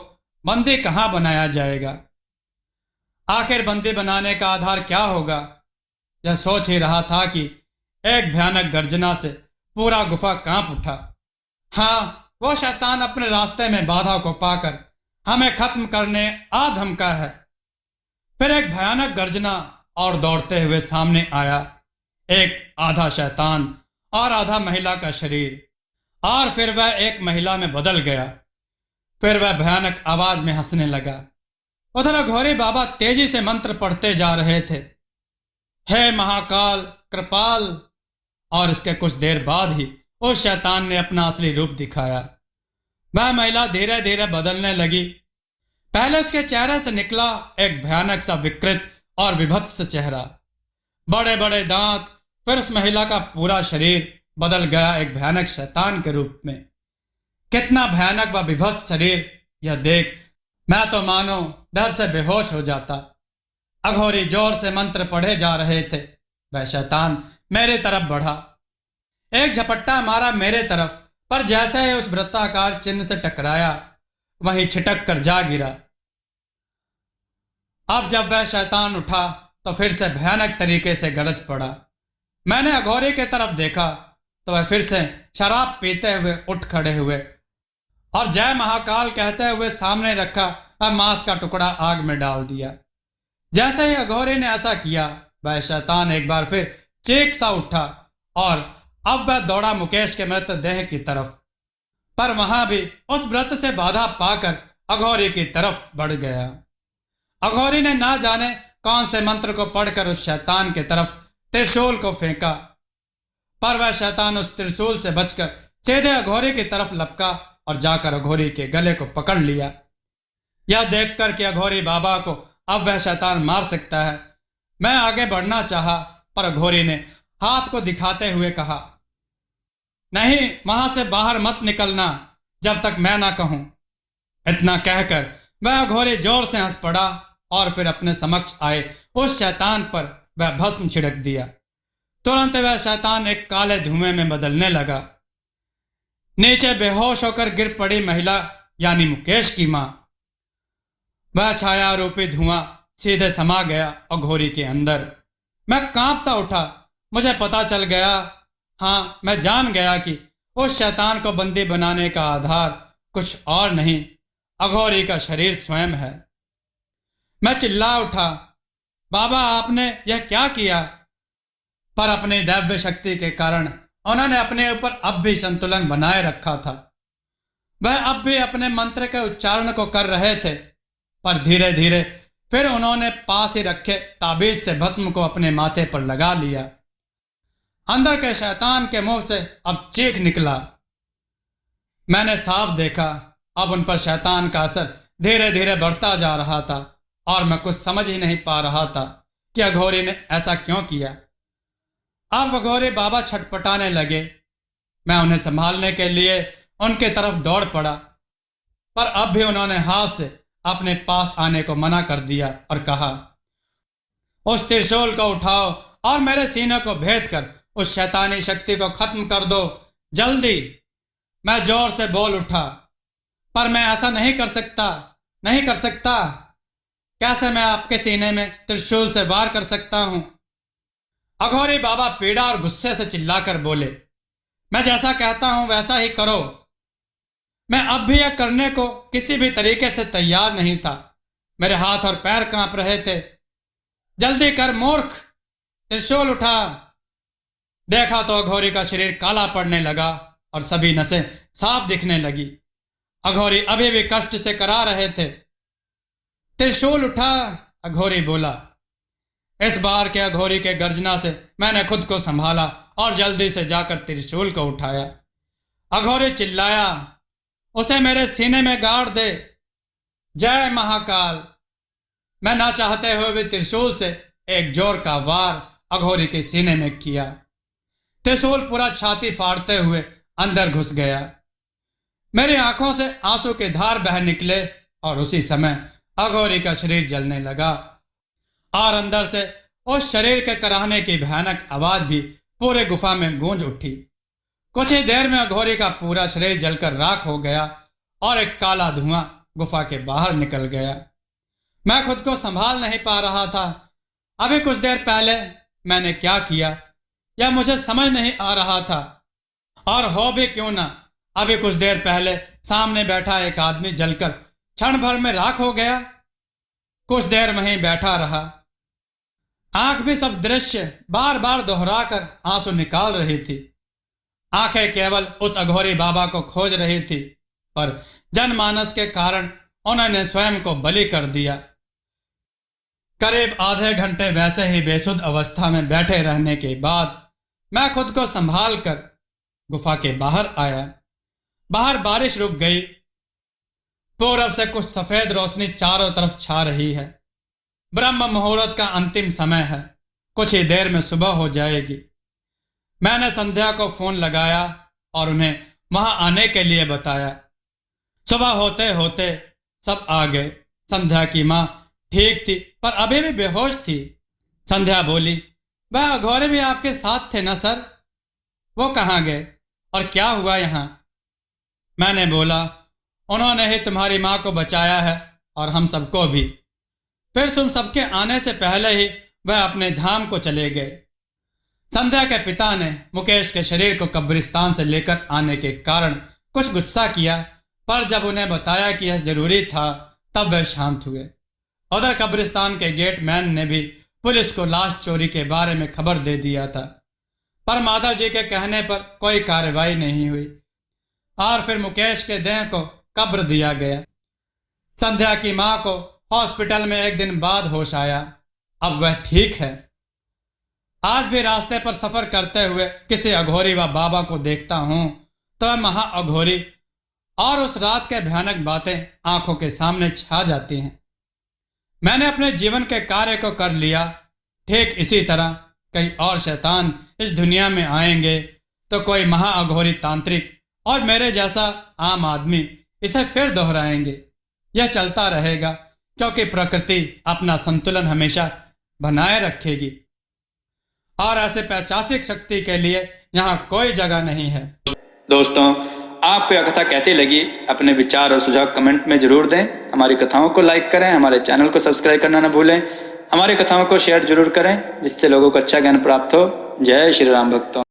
Speaker 1: बंदी कहां बनाया जाएगा? आखिर बंदी बनाने का आधार क्या होगा? यह सोच ही रहा था कि एक भयानक गर्जना से पूरा गुफा कांप उठा। हाँ, वो शैतान अपने रास्ते में बाधा को पाकर हमें खत्म करने आ धमका है। फिर एक भयानक गर्जना और दौड़ते हुए सामने आया, एक आधा शैतान और आधा महिला का शरीर, और फिर वह एक महिला में बदल गया। फिर वह भयानक आवाज में हंसने लगा। उधर अघोरी बाबा तेजी से मंत्र पढ़ते जा रहे थे, हे महाकाल कृपाल। और इसके कुछ देर बाद ही उस शैतान ने अपना असली रूप दिखाया। वह महिला धीरे धीरे बदलने लगी। पहले उसके चेहरे से निकला एक भयानक सा विकृत और विभत्स चेहरा, बड़े बड़े दांत। फिर उस महिला का पूरा शरीर बदल गया एक भयानक शैतान के रूप में। कितना भयानक व विभत्स शरीर, यह देख मैं तो मानो डर से बेहोश हो जाता। अघोरी जोर से मंत्र पढ़े जा रहे थे। वह शैतान मेरी तरफ बढ़ा। एक झपट्टा मारा मेरे तरफ, पर जैसे ही उस वृत्ताकार चिन्ह से टकराया वहीं छिटक कर जा गिरा। अब जब वह शैतान उठा तो फिर से भयानक तरीके से गरज पड़ा। मैंने अघोरी की तरफ देखा तो वह फिर से शराब पीते हुए उठ खड़े हुए और जय महाकाल कहते हुए सामने रखा वह मांस का टुकड़ा आग में डाल दिया। जैसे ही अघोरी ने ऐसा किया, वह शैतान एक बार फिर चीख सा उठा और अब वह दौड़ा मुकेश के मृतदेह की तरफ, पर वहां भी उस व्रत से बाधा पाकर अघोरी की तरफ बढ़ गया। अघोरी ने ना जाने कौन से मंत्र को पढ़कर उस शैतान की तरफ त्रिशूल को फेंका, पर वह शैतान उस त्रिशूल से बचकर सीधे अघोरी की तरफ लपका और जाकर अघोरी के गले को पकड़ लिया। यह देखकर कि अघोरी बाबा को अब वह शैतान मार सकता है, मैं आगे बढ़ना चाहा, पर अघोरी ने हाथ को दिखाते हुए कहा, नहीं, वहां से बाहर मत निकलना जब तक मैं ना कहूं। इतना कहकर वह अघोरी जोर से हंस पड़ा और फिर अपने समक्ष आए उस शैतान पर वह भस्म छिड़क दिया। तुरंत वह शैतान एक काले धुएं में बदलने लगा। नीचे बेहोश होकर गिर पड़ी महिला यानी मुकेश की मां। वह छाया रूपी धुआं सीधे समा गया अघोरी के अंदर। मैं कांप सा उठा। मुझे पता चल गया, हाँ, मैं जान गया कि उस शैतान को बंदी बनाने का आधार कुछ और नहीं, अघोरी का शरीर स्वयं है। मैं चिल्ला उठा, बाबा, आपने यह क्या किया? पर अपनी दैव्य शक्ति के कारण उन्होंने अपने ऊपर अब भी संतुलन बनाए रखा था। वह अब भी अपने मंत्र के उच्चारण को कर रहे थे, पर धीरे धीरे फिर उन्होंने पास ही रखे ताबीज से भस्म को अपने माथे पर लगा लिया। अंदर के शैतान के मुंह से अब चीख निकला। मैंने साफ देखा, अब उन पर शैतान का असर धीरे धीरे बढ़ता जा रहा था और मैं कुछ समझ ही नहीं पा रहा था कि अघोरी ने ऐसा क्यों किया। अब अघोरी बाबा छटपटाने लगे। मैं उन्हें संभालने के लिए उनके तरफ दौड़ पड़ा, पर अब भी उन्होंने हाथ से अपने पास आने को मना कर दिया और कहा, उस त्रिशूल को उठाओ और मेरे सीने को भेद कर उस शैतानी शक्ति को खत्म कर दो, जल्दी। मैं जोर से बोल उठा, पर मैं ऐसा नहीं कर सकता, नहीं कर सकता। कैसे मैं आपके सीने में त्रिशूल से वार कर सकता हूं? अघोरी बाबा पीड़ा और गुस्से से चिल्लाकर बोले, मैं जैसा कहता हूं वैसा ही करो। मैं अब भी यह करने को किसी भी तरीके से तैयार नहीं था। मेरे हाथ और पैर कांप रहे थे। जल्दी कर मूर्ख, त्रिशूल उठा। देखा तो अघोरी का शरीर काला पड़ने लगा और सभी नसें साफ दिखने लगी। अघोरी अभी भी कष्ट से करा रहे थे। त्रिशूल उठा, अघोरी बोला। इस बार के अघोरी के गर्जना से मैंने खुद को संभाला और जल्दी से जाकर त्रिशूल को उठाया। अघोरी चिल्लाया, उसे मेरे सीने में गाड़ दे। जय महाकाल। मैं ना चाहते हुए भी त्रिशूल से एक जोर का वार अघोरी के सीने में किया। त्रिशूल पूरा छाती फाड़ते हुए अंदर घुस गया। मेरी आंखों से आंसू की धार बह निकले और उसी समय अघोरी का शरीर जलने लगा और अंदर से उस शरीर के कराहने की भयानक आवाज भी पूरे गुफा में गूंज उठी। कुछ ही देर में अघोरी का पूरा शरीर जलकर राख हो गया और एक काला धुआं गुफा के बाहर निकल गया। मैं खुद को संभाल नहीं पा रहा था। अभी कुछ देर पहले मैंने क्या किया यह मुझे समझ नहीं आ रहा था, और हो भी क्यों ना, अभी कुछ देर पहले सामने बैठा एक आदमी जलकर क्षण भर में राख हो गया। कुछ देर वहीं बैठा रहा। आंख भी सब दृश्य बार बार दोहराकर आंसू निकाल रही थी। आंखें केवल उस अघोरी बाबा को खोज रही थी, पर जनमानस के कारण उन्होंने स्वयं को बलि कर दिया। करीब आधे घंटे वैसे ही बेसुध अवस्था में बैठे रहने के बाद मैं खुद को संभाल कर गुफा के बाहर आया। बाहर बारिश रुक गई। पूरब से कुछ सफेद रोशनी चारों तरफ छा रही है। ब्रह्म मुहूर्त का अंतिम समय है। कुछ ही देर में सुबह हो जाएगी। मैंने संध्या को फोन लगाया और उन्हें वहां आने के लिए बताया। सुबह होते होते सब आ गए। संध्या की मां ठीक थी, पर अभी भी बेहोश थी। संध्या बोली, वह अघोरी भी आपके साथ थे ना सर? वो कहाँ गए और क्या हुआ यहाँ? मैंने बोला, उन्होंने ही तुम्हारी माँ को बचाया है और हम सबको भी। फिर तुम सबके आने से पहले ही वह अपने धाम को चले गए। संध्या के पिता ने मुकेश के शरीर को कब्रिस्तान से लेकर आने के कारण कुछ गुस्सा किया, पर जब उन्हें बताया कि यह जरूरी था तब वे शांत हुए। उधर कब्रिस्तान के गेट मैन ने भी पुलिस को लाश चोरी के बारे में खबर दे दिया था, पर माधव जी के कहने पर कोई कार्रवाई नहीं हुई और फिर मुकेश के देह को कब्र दिया गया। संध्या की मां को हॉस्पिटल में एक दिन बाद होश आया। अब वह ठीक है। आज भी रास्ते पर सफर करते हुए किसी अघोरी व बाबा को देखता हूं तो वह महा अघोरी और उस रात के भयानक बातें आंखों के सामने छा जाती हैं। मैंने अपने जीवन के कार्य को कर लिया। ठीक इसी तरह कई और शैतान इस दुनिया में आएंगे तो कोई महा अघोरी तांत्रिक और मेरे जैसा आम आदमी इसे फिर दोहराएंगे। यह चलता रहेगा क्योंकि प्रकृति अपना संतुलन हमेशा बनाए रखेगी और ऐसे पैशाचिक शक्ति के लिए यहाँ कोई जगह नहीं है।
Speaker 2: दोस्तों, आपको यह कथा कैसी लगी? अपने विचार और सुझाव कमेंट में जरूर दें। हमारी कथाओं को लाइक करें, हमारे चैनल को सब्सक्राइब करना न भूलें। हमारी कथाओं को शेयर जरूर करें जिससे लोगों को अच्छा ज्ञान प्राप्त हो। जय श्री राम भक्तों।